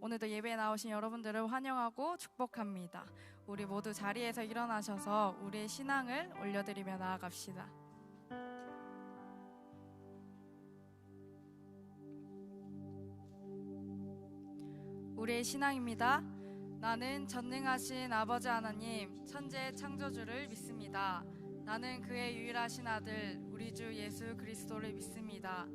오늘도 예배에 나오신 여러분들을 환영하고 축복합니다. 우리 모두 자리에서 일어나셔서 우리의 신앙을 올려드리며 나아갑시다. 우리의 신앙입니다. 나는 전능하신 아버지 하나님, 천지의 창조주를 믿습니다. 나는 그의 유일하신 아들, 우리 주 예수 그리스도를 믿습니다.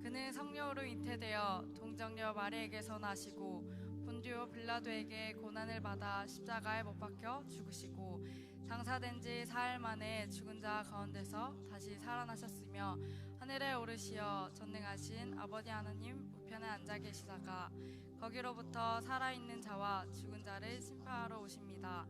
그는 성령으로 잉태되어 동정녀 마리에게서 나시고 본디오 빌라도에게 고난을 받아 십자가에 못 박혀 죽으시고 장사된 지 사흘 만에 죽은 자 가운데서 다시 살아나셨으며 하늘에 오르시어 전능하신 아버지 하나님 우편에 앉아 계시다가 거기로부터 살아있는 자와 죽은 자를 심판하러 오십니다.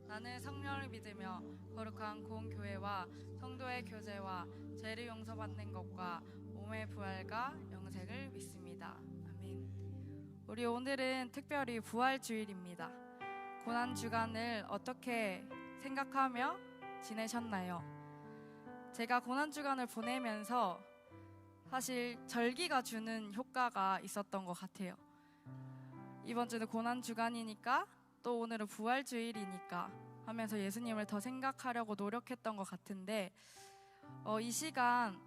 나는 성령을 믿으며 거룩한 공교회와 성도의 교제와 죄를 용서받는 것과 몸의 부활과 영생을 믿습니다. 아멘. 우리 오늘은 특별히 부활주일입니다. 고난주간을 어떻게 생각하며 지내셨나요? 제가 고난주간을 보내면서 사실 절기가 주는 효과가 있었던 것 같아요. 이번 주는 고난주간이니까 또 오늘은 부활주일이니까 하면서 예수님을 더 생각하려고 노력했던 것 같은데 이 시간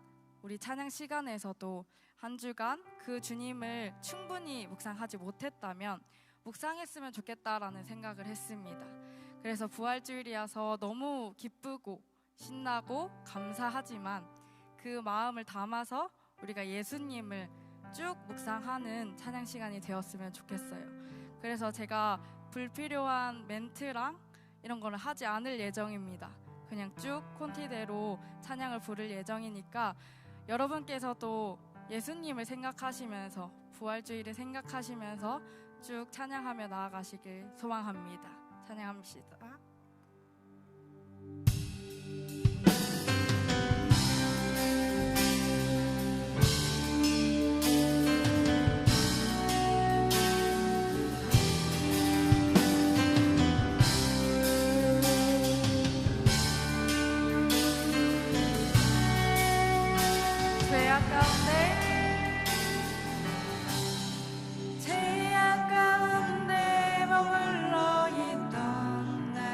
우리 찬양 시간에서도 한 주간 그 주님을 충분히 묵상하지 못했다면 묵상했으면 좋겠다라는 생각을 했습니다. 그래서 부활주일이어서 너무 기쁘고 신나고 감사하지만 그 마음을 담아서 우리가 예수님을 쭉 묵상하는 찬양 시간이 되었으면 좋겠어요. 그래서 제가 불필요한 멘트랑 이런 거를 하지 않을 예정입니다. 그냥 쭉 콘티대로 찬양을 부를 예정이니까 여러분께서도 예수님을 생각하시면서 부활주의를 생각하시면서 쭉 찬양하며 나아가시길 소망합니다. 찬양합시다. 죄악 가운데 머물러 있던 날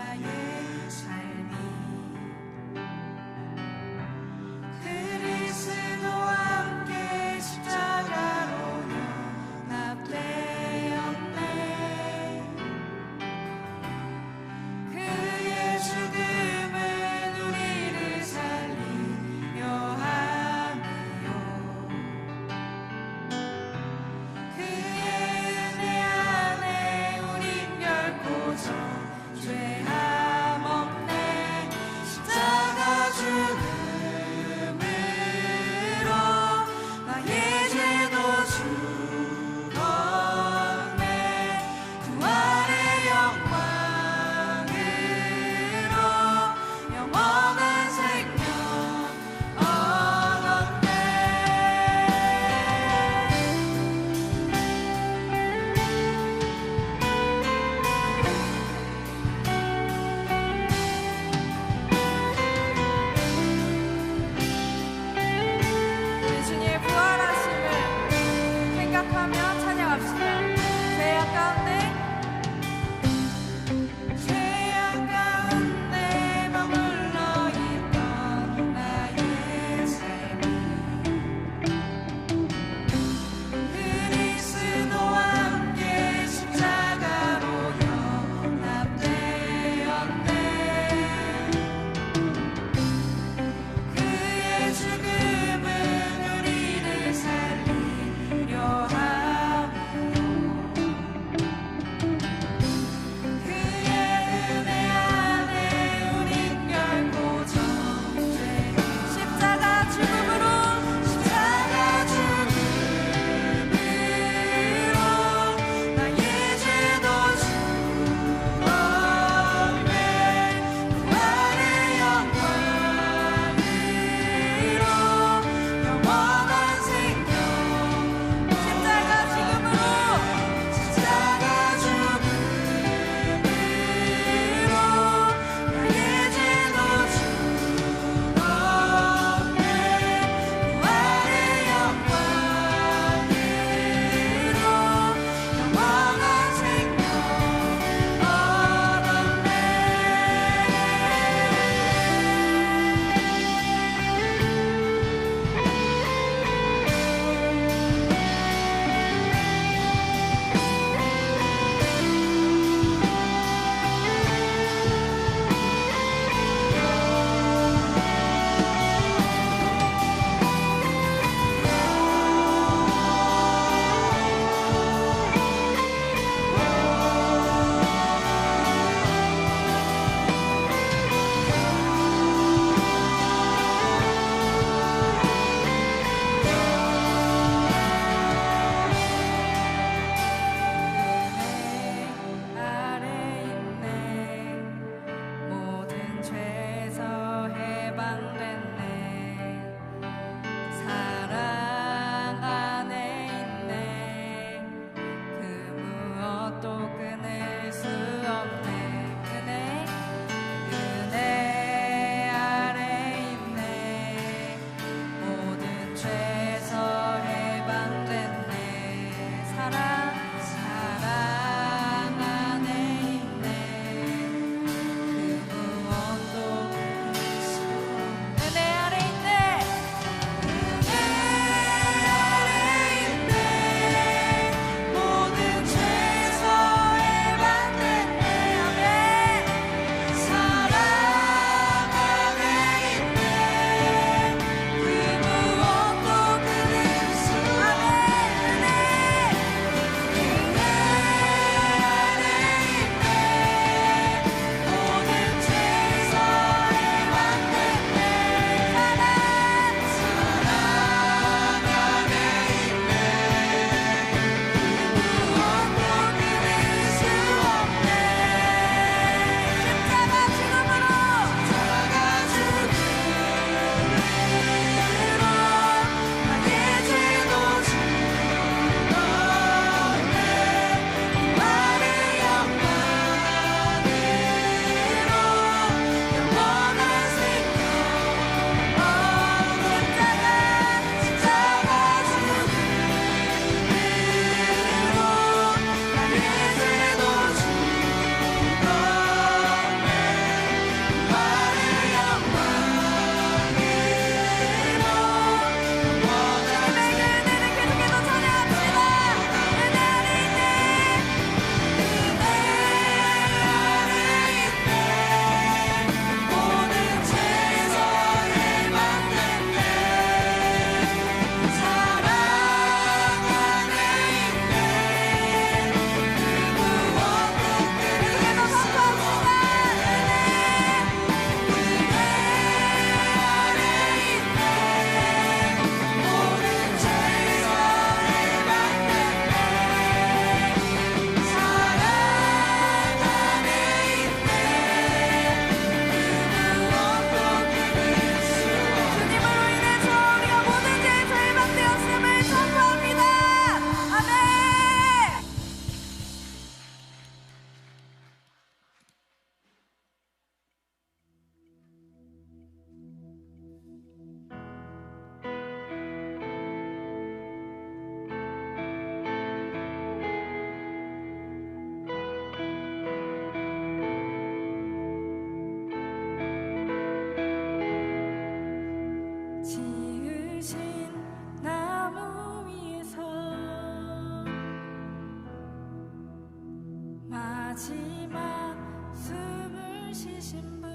마지막 숨을 쉬신 분,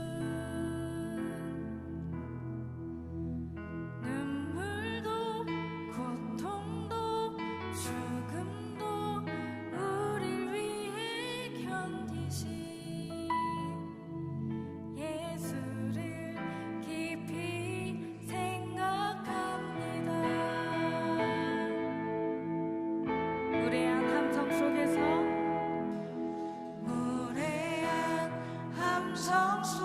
눈물도 고통도 죽음도 우릴 위해 견디신 예수를 깊이 생각합니다. 무례한 함성 속에서, 무례한 함성 속에서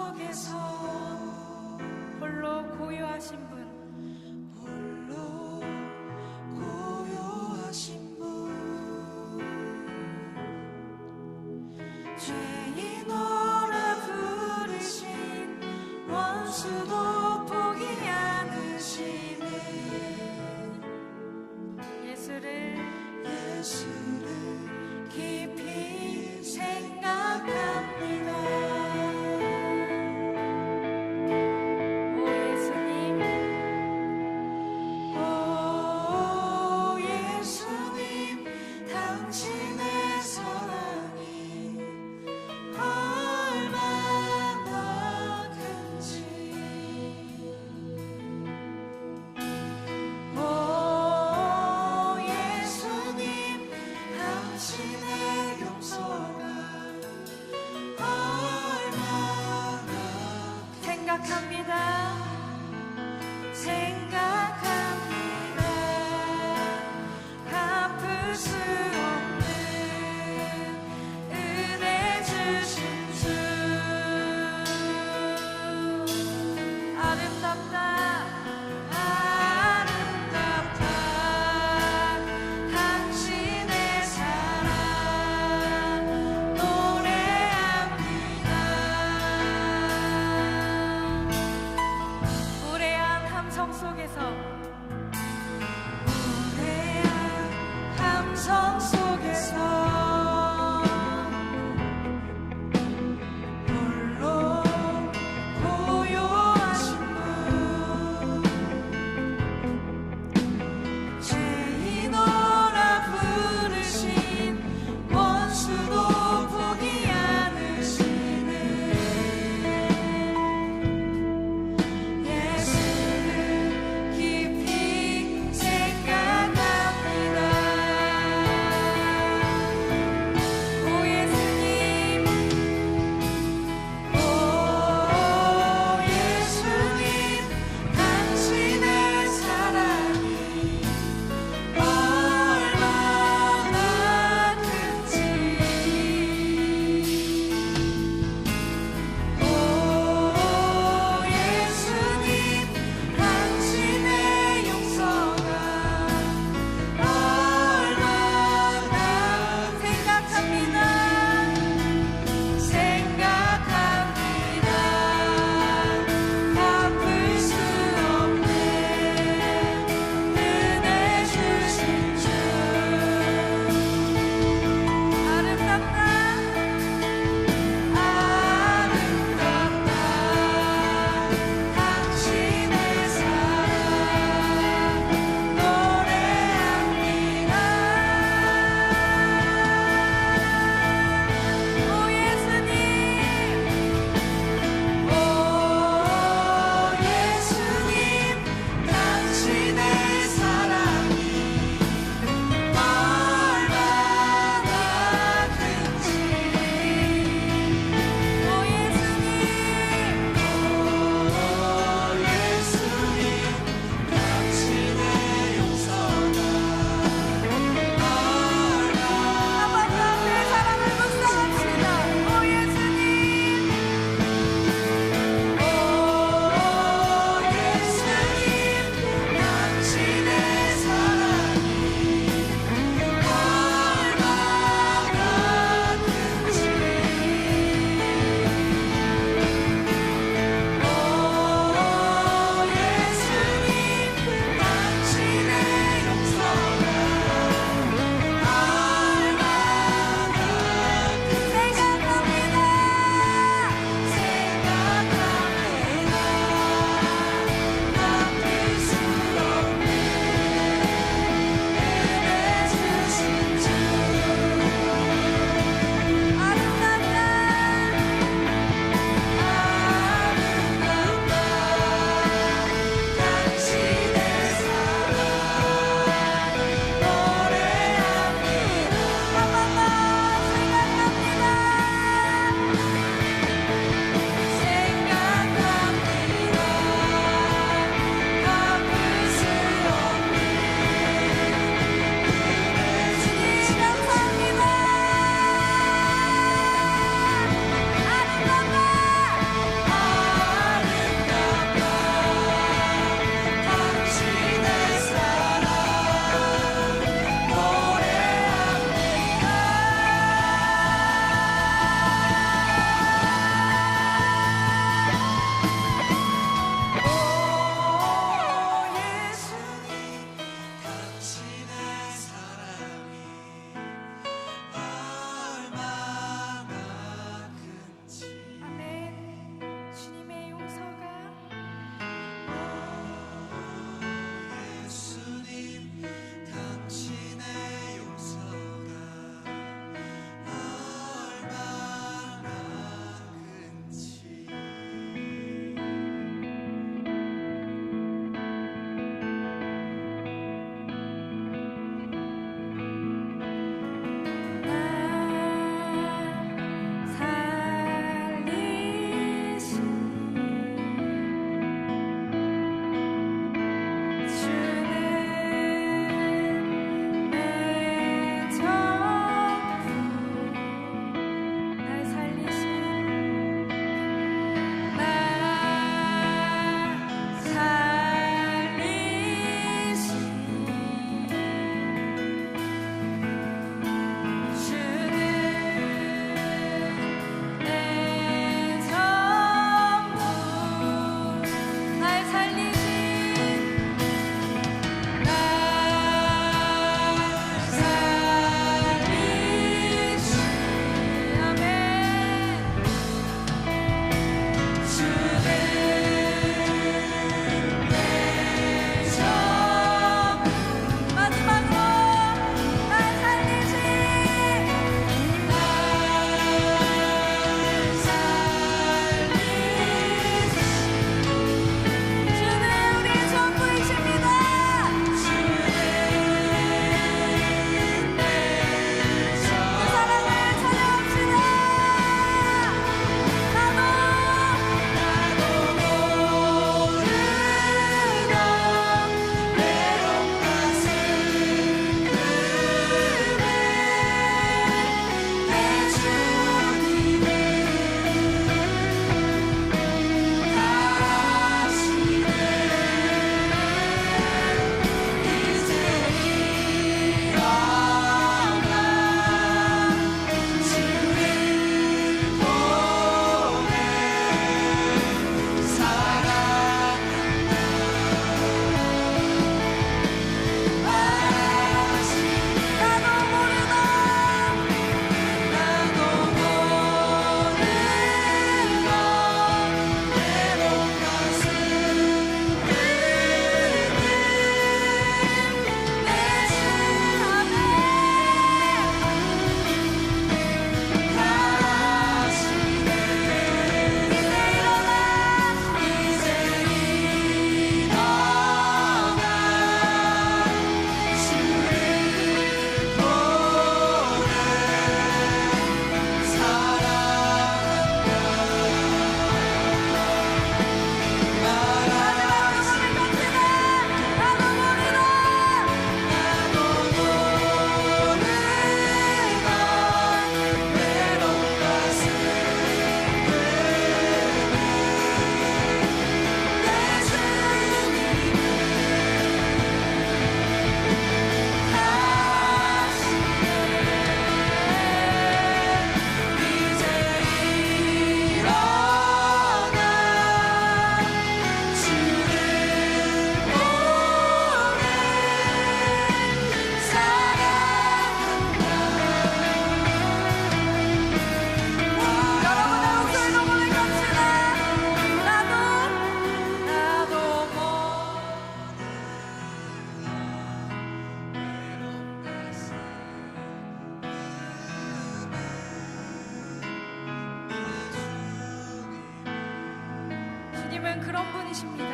분이십니다.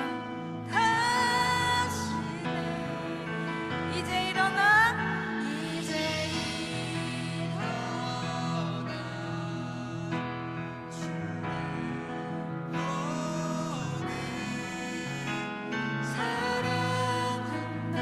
다시는 이제 일어나 이제 일어나 사랑한다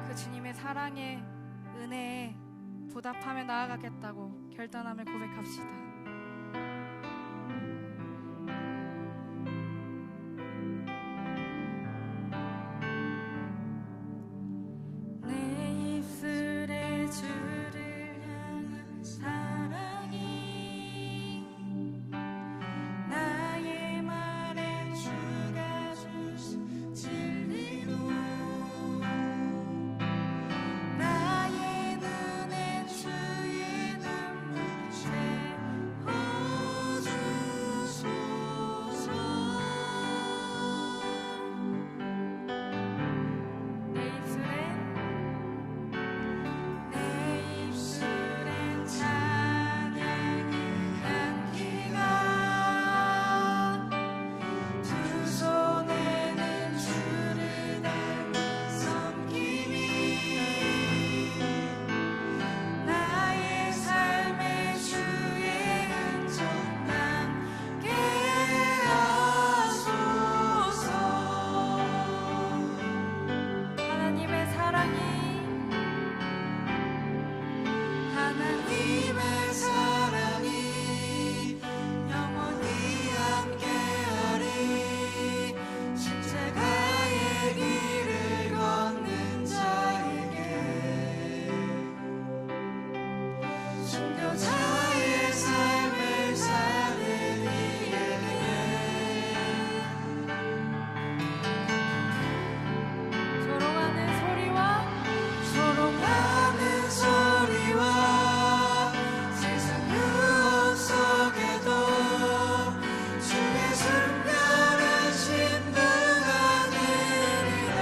그 주님의 사랑에 은혜에 보답하며 나아가겠다고 결단함을 고백합시다. 내 입술에 주를 향한 사랑이 나의 말에 주가 주신 진리로 나의 눈에 주의 눈물 채워주소서. 내 입술엔 찬양의 향기가 두 손에는 주를 닮은 섬김이 나의 삶에 주의 흔적 남게 하소서. 하나님의 사랑이 영원히 함께하리. 십자가의 길을 걷는 자에게 순교자의 삶을 사는 이에게 조롱하는 소리와 세상 유혹 속에도 주의 순결한 신부가 되리라.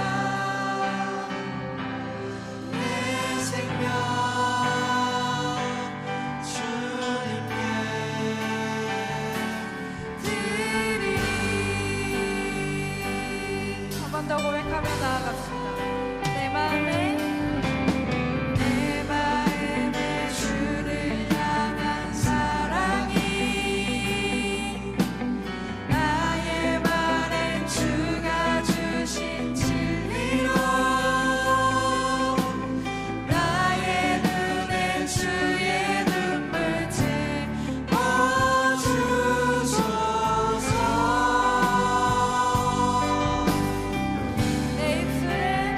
내 생명 주님께 드리리. 한 번 더 고백하며 나아갑시다. 내 마음에 주를 향한 사랑이 나의 말엔 주가 주신 진리로 나의 눈엔 주의 눈물 채워주소서. 내 입술엔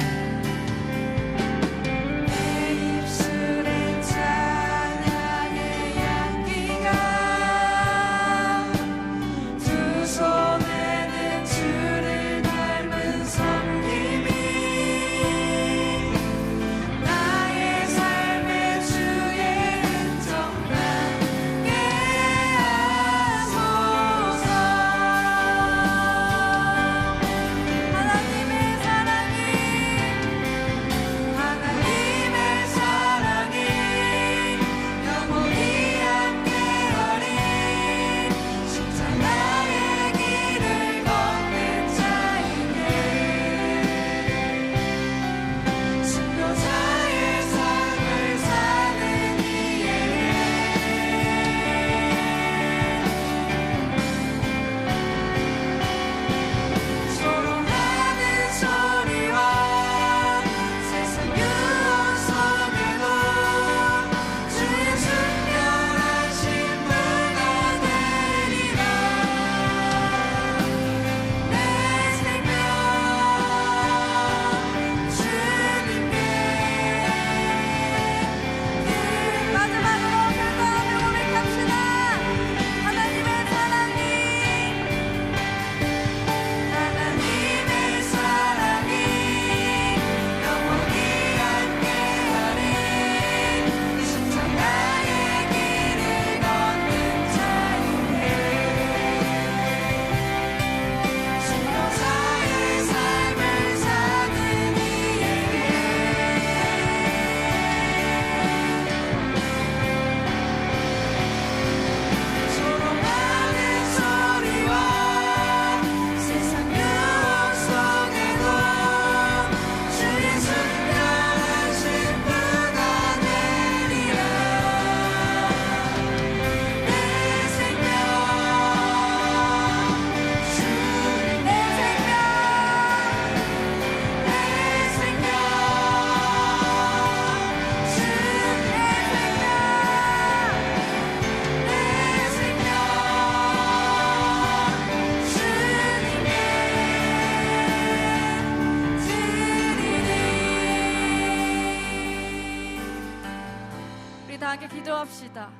기도합시다.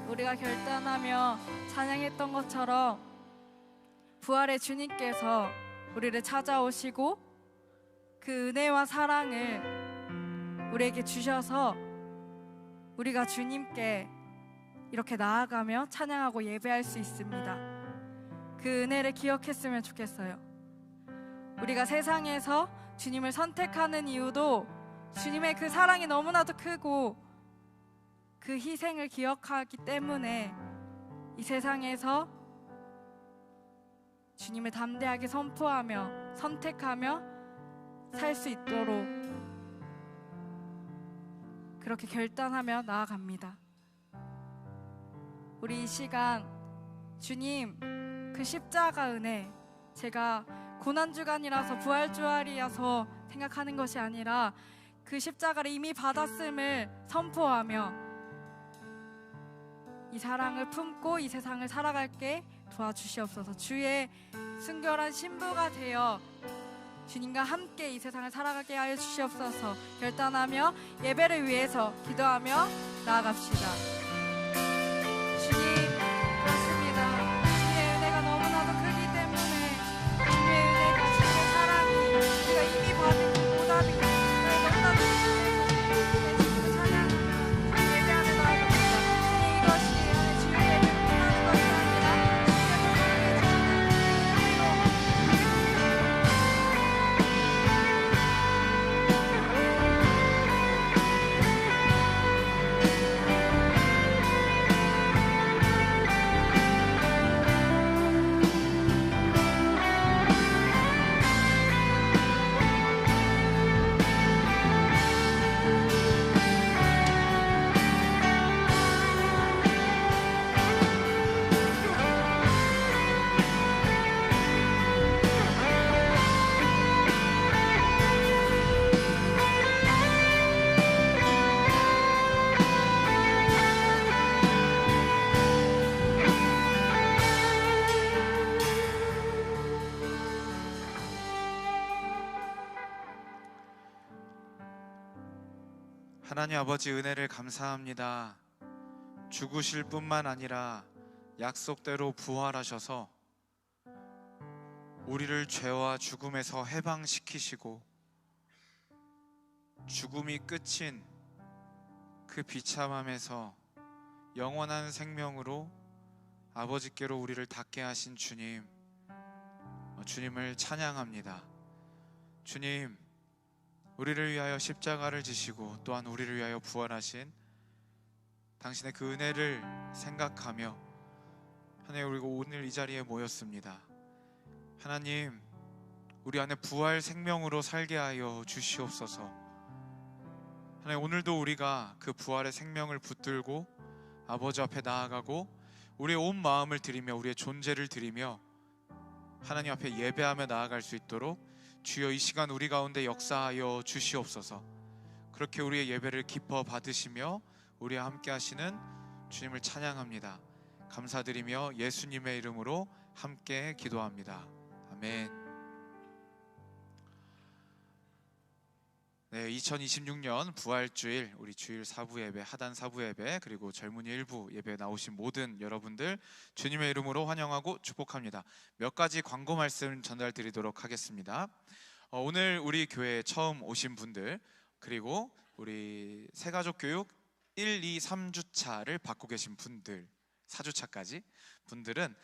우리가 결단하며 찬양했던 것처럼 부활의 주님께서 우리를 찾아오시고 그 은혜와 사랑을 우리에게 주셔서 우리가 주님께 이렇게 나아가며 찬양하고 예배할 수 있습니다. 그 은혜를 기억했으면 좋겠어요. 우리가 세상에서 주님을 선택하는 이유도 주님의 그 사랑이 너무나도 크고 그 희생을 기억하기 때문에 이 세상에서 주님을 담대하게 선포하며 선택하며 살 수 있도록 그렇게 결단하며 나아갑니다. 우리 이 시간 주님 그 십자가 은혜, 제가 고난주간이라서 부활주알이어서 생각하는 것이 아니라 그 십자가를 이미 받았음을 선포하며 이 사랑을 품고 이 세상을 살아갈게 도와주시옵소서. 주의 순결한 신부가 되어 주님과 함께 이 세상을 살아가게 하여 주시옵소서. 결단하며 예배를 위해서 기도하며 나아갑시다. 주님, 그렇습니다. 주의 은혜가 너무나도 크기 때문에 주의 은혜가, 주의 사랑이 우리가 이미 받은 그 보답이 너무나도 크기 때문에 찬양하며 예배하며 나아갑니다. 주님, 이것이 주의 예배를 끝나는 것이 아니라 하나님 아버지, 은혜를 감사합니다. 죽으실 뿐만 아니라 약속대로 부활하셔서 우리를 죄와 죽음에서 해방시키시고 죽음이 끝인 그 비참함에서 영원한 생명으로 아버지께로 우리를 닿게 하신 주님, 주님을 찬양합니다. 주님, 우리를 위하여 십자가를 지시고 또한 우리를 위하여 부활하신 당신의 그 은혜를 생각하며 하나님, 우리가 오늘 이 자리에 모였습니다. 하나님, 우리 안에 부활 생명으로 살게 하여 주시옵소서. 하나님, 오늘도 우리가 그 부활의 생명을 붙들고 아버지 앞에 나아가고 우리의 온 마음을 드리며 우리의 존재를 드리며 하나님 앞에 예배하며 나아갈 수 있도록 주여 이 시간 우리 가운데 역사하여 주시옵소서. 그렇게 우리의 예배를 기뻐 받으시며 우리와 함께 하시는 주님을 찬양합니다. 감사드리며 예수님의 이름으로 함께 기도합니다. 아멘. 네, 2026년 부활주일 우리 주일 사부 예배, 하단 사부 예배, 그리고 젊은이 일부 예배에 나오신 모든 여러분들 주님의 이름으로 환영하고 축복합니다. 몇 가지 광고 말씀 전달드리도록 하겠습니다. 오늘 우리 교회에 처음 오신 분들, 그리고 우리 새가족 교육 1, 2, 3주차를 받고 계신 분들, 4주차까지 분들은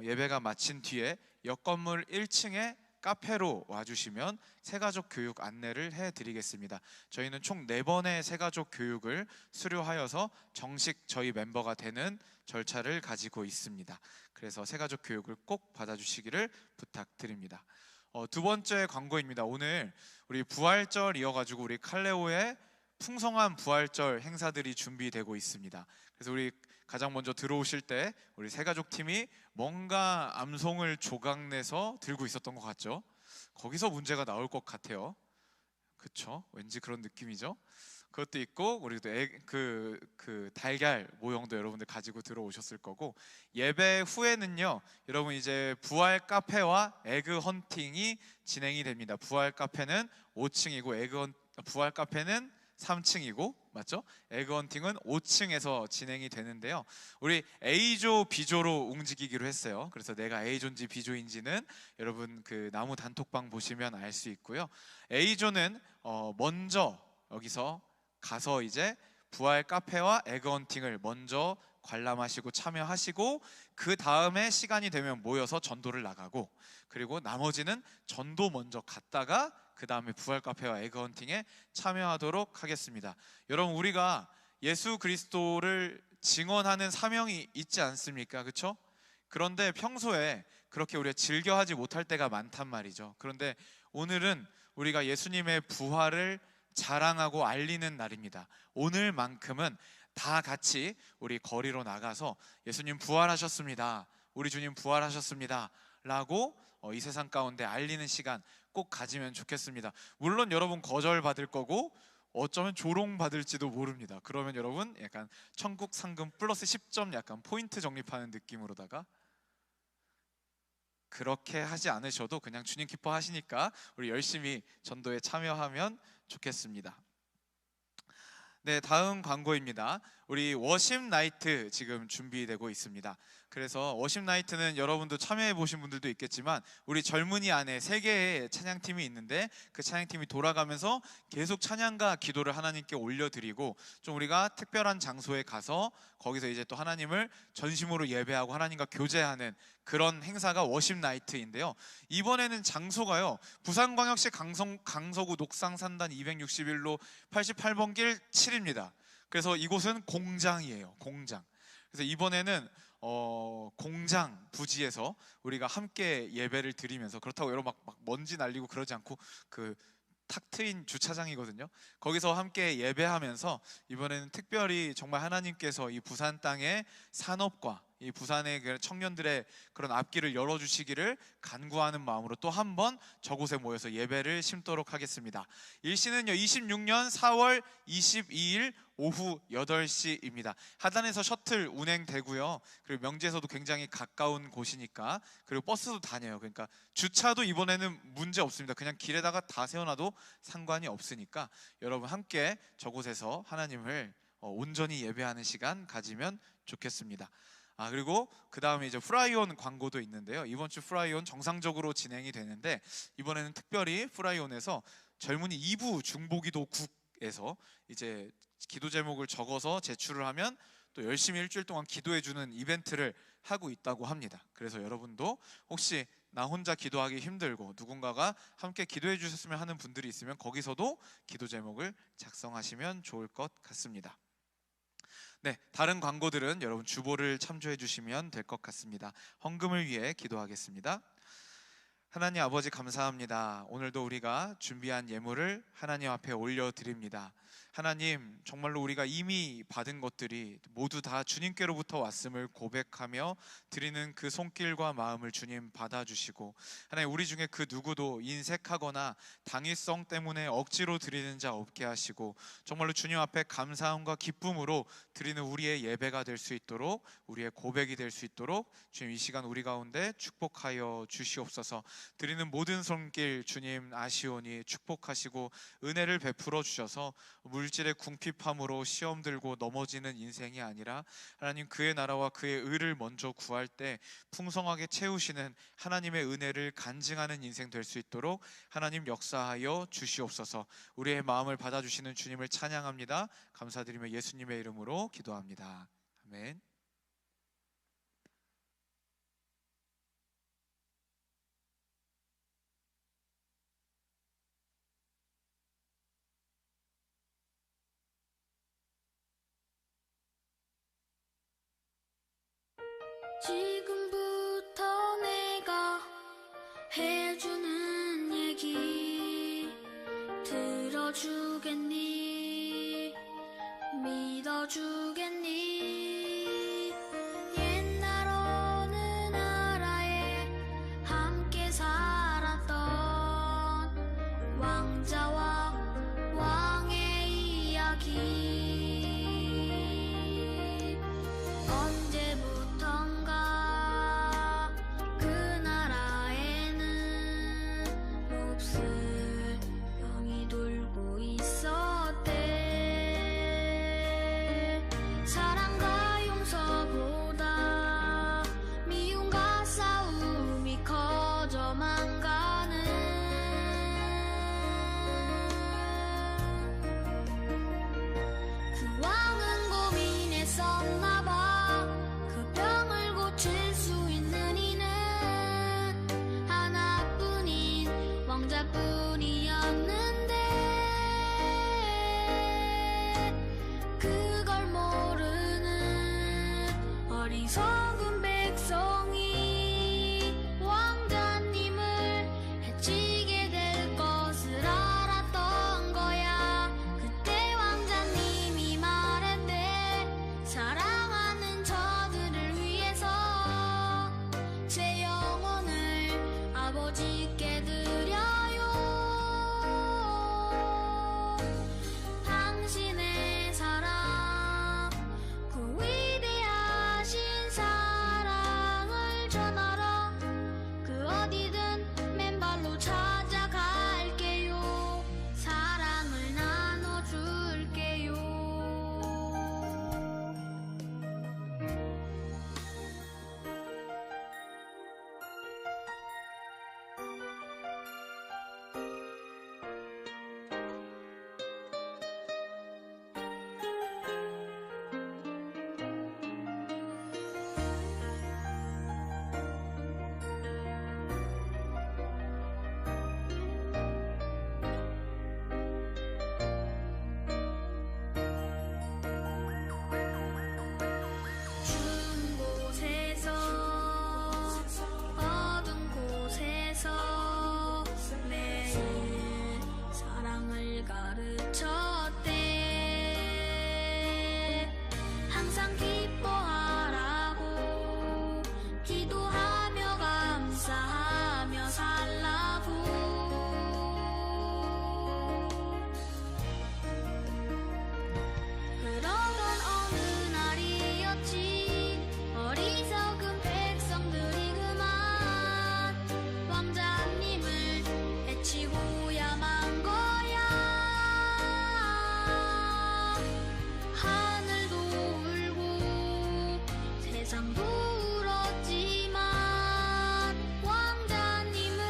예배가 마친 뒤에 옆 건물 1층에 카페로 와주시면 새가족 교육 안내를 해드리겠습니다. 저희는 총 4번의 새가족 교육을 수료하여서 정식 저희 멤버가 되는 절차를 가지고 있습니다. 그래서 새가족 교육을 꼭 받아주시기를 부탁드립니다. 두 번째 광고입니다. 오늘 우리 부활절 이어가지고 우리 칼레오의 풍성한 부활절 행사들이 준비되고 있습니다. 그래서 우리 가장 먼저 들어오실 때 우리 새가족 팀이 뭔가 암송을 조각내서 들고 있었던 것 같죠? 거기서 문제가 나올 것 같아요. 그쵸? 왠지 그런 느낌이죠? 그것도 있고, 우리 또 그 달걀 모형도 여러분들 가지고 들어오셨을 거고, 예배 후에는요 여러분 이제 부활 카페와 에그 헌팅이 진행이 됩니다. 부활 카페는 5층이고 부활 카페는 3층이고 맞죠? 에그헌팅은 5층에서 진행이 되는데요. 우리 A조, B조로 움직이기로 했어요. 그래서 내가 A조인지 B조인지는 여러분 그 나무 단톡방 보시면 알 수 있고요. A조는 먼저 여기서 가서 이제 부활 카페와 에그헌팅을 먼저 관람하시고 참여하시고 그 다음에 시간이 되면 모여서 전도를 나가고, 그리고 나머지는 전도 먼저 갔다가 그 다음에 부활 카페와 에그헌팅에 참여하도록 하겠습니다. 여러분, 우리가 예수 그리스도를 증언하는 사명이 있지 않습니까? 그렇죠? 그런데 평소에 그렇게 우리가 즐겨하지 못할 때가 많단 말이죠. 그런데 오늘은 우리가 예수님의 부활을 자랑하고 알리는 날입니다. 오늘만큼은 다 같이 우리 거리로 나가서 예수님 부활하셨습니다, 우리 주님 부활하셨습니다 라고 이 세상 가운데 알리는 시간 꼭 가지면 좋겠습니다. 물론 여러분 거절 받을 거고 어쩌면 조롱 받을지도 모릅니다. 그러면 여러분 약간 천국 상금 플러스 10점 약간 포인트 적립하는 느낌으로다가, 그렇게 하지 않으셔도 그냥 주님 기뻐하시니까 우리 열심히 전도에 참여하면 좋겠습니다. 네, 다음 광고입니다. 우리 워십 나이트 지금 준비되고 있습니다. 그래서 워십 나이트는 여러분도 참여해 보신 분들도 있겠지만 우리 젊은이 안에 3개의 찬양팀이 있는데 그 찬양팀이 돌아가면서 계속 찬양과 기도를 하나님께 올려드리고, 좀 우리가 특별한 장소에 가서 거기서 이제 또 하나님을 전심으로 예배하고 하나님과 교제하는 그런 행사가 워십 나이트인데요. 이번에는 장소가요, 부산광역시 강서구 녹상산단 261로 88번 길 7입니다. 그래서 이곳은 공장이에요. 공장. 그래서 이번에는 공장 부지에서 우리가 함께 예배를 드리면서, 그렇다고 여러분 막 먼지 날리고 그러지 않고 그 탁 트인 주차장이거든요. 거기서 함께 예배하면서 이번에는 특별히 정말 하나님께서 이 부산 땅의 산업과 이 부산의 청년들의 그런 앞길을 열어주시기를 간구하는 마음으로 또 한 번 저곳에 모여서 예배를 심도록 하겠습니다. 일시는요 26년 4월 22일 오후 8시입니다. 하단에서 셔틀 운행되고요. 그리고 명지에서도 굉장히 가까운 곳이니까, 그리고 버스도 다녀요. 그러니까 주차도 이번에는 문제 없습니다. 그냥 길에다가 다 세워놔도 상관이 없으니까 여러분 함께 저곳에서 하나님을 온전히 예배하는 시간 가지면 좋겠습니다. 그리고 그 다음에 이제 프라이온 광고도 있는데요. 이번 주 프라이온 정상적으로 진행이 되는데, 이번에는 특별히 프라이온에서 젊은이 2부 중보기도국에서 이제 기도 제목을 적어서 제출을 하면 또 열심히 일주일 동안 기도해주는 이벤트를 하고 있다고 합니다. 그래서 여러분도 혹시 나 혼자 기도하기 힘들고 누군가가 함께 기도해 주셨으면 하는 분들이 있으면 거기서도 기도 제목을 작성하시면 좋을 것 같습니다. 네, 다른 광고들은 여러분 주보를 참조해 주시면 될 것 같습니다. 헌금을 위해 기도하겠습니다. 하나님 아버지 감사합니다. 오늘도 우리가 준비한 예물을 하나님 앞에 올려드립니다. 하나님, 정말로 우리가 이미 받은 것들이 모두 다 주님께로부터 왔음을 고백하며 드리는 그 손길과 마음을 주님 받아주시고, 하나님 우리 중에 그 누구도 인색하거나 당위성 때문에 억지로 드리는 자 없게 하시고, 정말로 주님 앞에 감사함과 기쁨으로 드리는 우리의 예배가 될 수 있도록, 우리의 고백이 될 수 있도록 주님 이 시간 우리 가운데 축복하여 주시옵소서. 드리는 모든 손길 주님 아시오니 축복하시고 은혜를 베풀어 주셔서 물질의 궁핍함으로 시험 들고 넘어지는 인생이 아니라 하나님 그의 나라와 그의 의를 먼저 구할 때 풍성하게 채우시는 하나님의 은혜를 간증하는 인생 될 수 있도록 하나님 역사하여 주시옵소서. 우리의 마음을 받아주시는 주님을 찬양합니다. 감사드리며 예수님의 이름으로 기도합니다. 아멘. 지금부터 내가 해주는 얘기 들어주겠니? 믿어주겠니? 옛날 어느 나라에 함께 살았던 왕자와 왕의 이야기. 언제부턴가 그 나라에는 몹쓸 병이 돌고 있어요. 여자뿐이었는데 그걸 모르는 어리석은 백성이 왕자님을 해치게 될 것을 알았던 거야. 그때 왕자님이 말했대. 사랑하는 저들을 위해서 제 영혼을 아버지께 드려요. 당신의 사랑, 그 위대하신 사랑을 전하러 그 어디든 맨발로 찾아갈게요. 사랑을 나눠줄게요. 추운 곳에서 어두운 곳에서 매일 사랑을 가르쳤대. 항상 기뻐하라고 기도하며 감사하며 살라고. 그러던 어느 날이었지. 어리석은 백성들이 그만 왕자님을 해치고야만 거야. 하늘도 울고 세상도 울었지만 왕자님은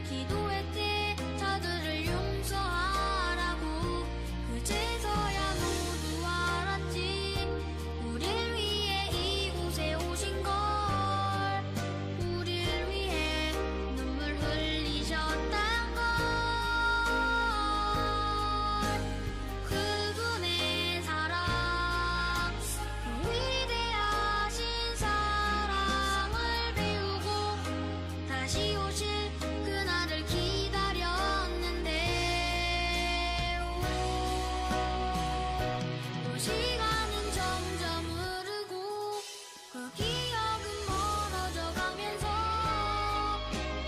기도했대. 저들을 용서하라고. 그제서야 모두 알았지. 우릴 위해 이곳에 오신 걸. 우릴 위해 눈물 흘리셨단 걸. 그분의 사랑, 그 위대하신 사랑을 배우고 다시 오실 그날을 기다렸는데 또 시간은 점점 흐르고 그 기억은 멀어져 가면서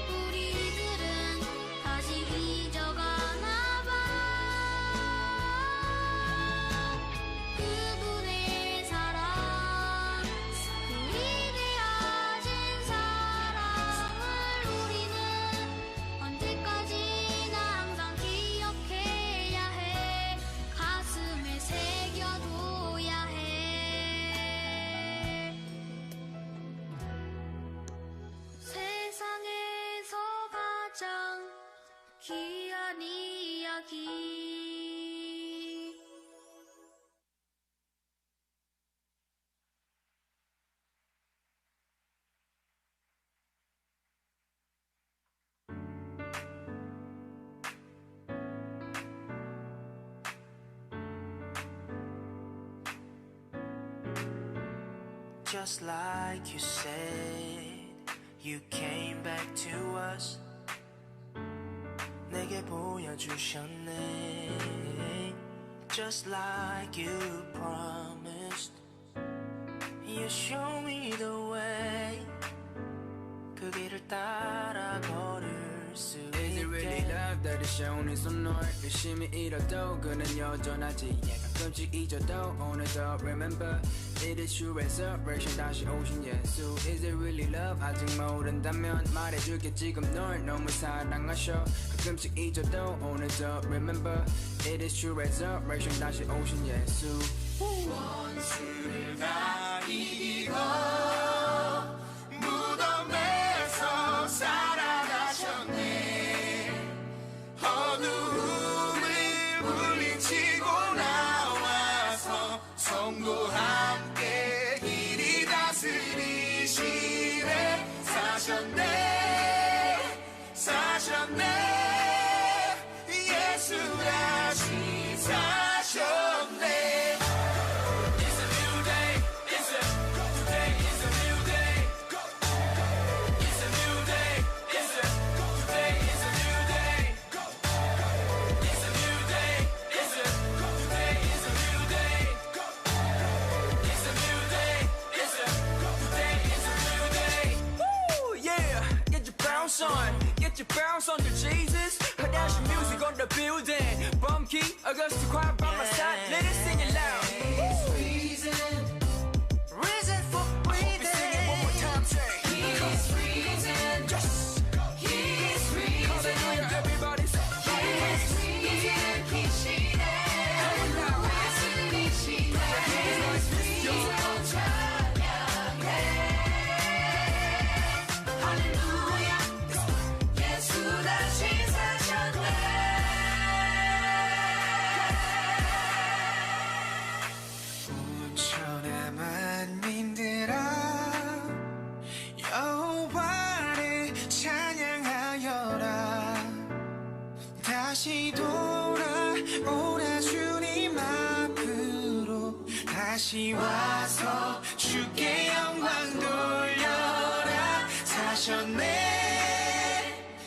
우리들은 다시 잊어가나 봐. 그분의 사랑, 그 위대하신 사랑을 우리는 언제까지나 항상 기억해야 해. 가슴에 새겨둬야 해. 세상에서 가장 귀한 이야기. Just like you said, you came back to us. 내게 보여주셨네. Just like you promised, you show me the way. 그 길을 따라 걸을 수 Is it really 있게. love that is shown in some 널 열심히 잃어도 그는 여전하지. 가끔씩 잊어도 오늘도 remember. It is true resurrection 다시 오신 예수. Is it really love 아직 모른다면 말해줄게 지금 널 너무 사랑하셔. 가끔씩 잊어도 오늘도 remember. It is true resurrection 다시 오신 예수. 원수를 다 이기고 무덤에서 살아가셨네. 어두움을 물리치고 나와서 성도 함께 길이 다스리시네. 사셨네 사셨네. Jesus, Hadashi music on the building. Bum key, Augusta choir by my side. Let us sing it loud. Reason for breathing. Sing it one more time, say. He's reason. Yes. He's reason. Hallelujah, everybody say. He's reason. 계시네. 말씀이시네. 믿고 찬양해. 할렐루야. 예수 다시 사셨네. 온천한 만민들아 여호와를 찬양하여라. 다시 돌아오라 주님 앞으로. 다시 와서 주께 영광 돌려라. 사셨네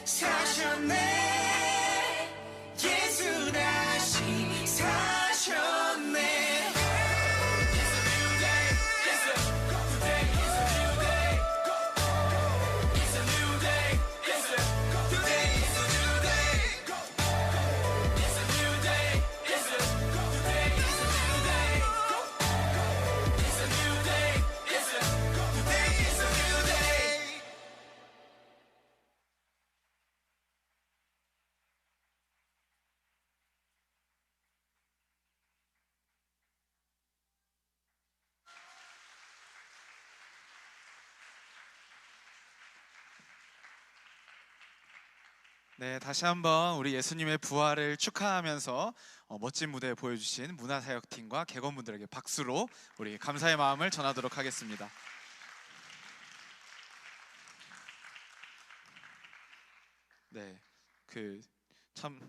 사셨네. 예수 다시 사셨네. 네, 다시 한번 우리 예수님의 부활을 축하하면서 멋진 무대 보여주신 문화사역팀과 객원분들에게 박수로 우리 감사의 마음을 전하도록 하겠습니다. 네, 참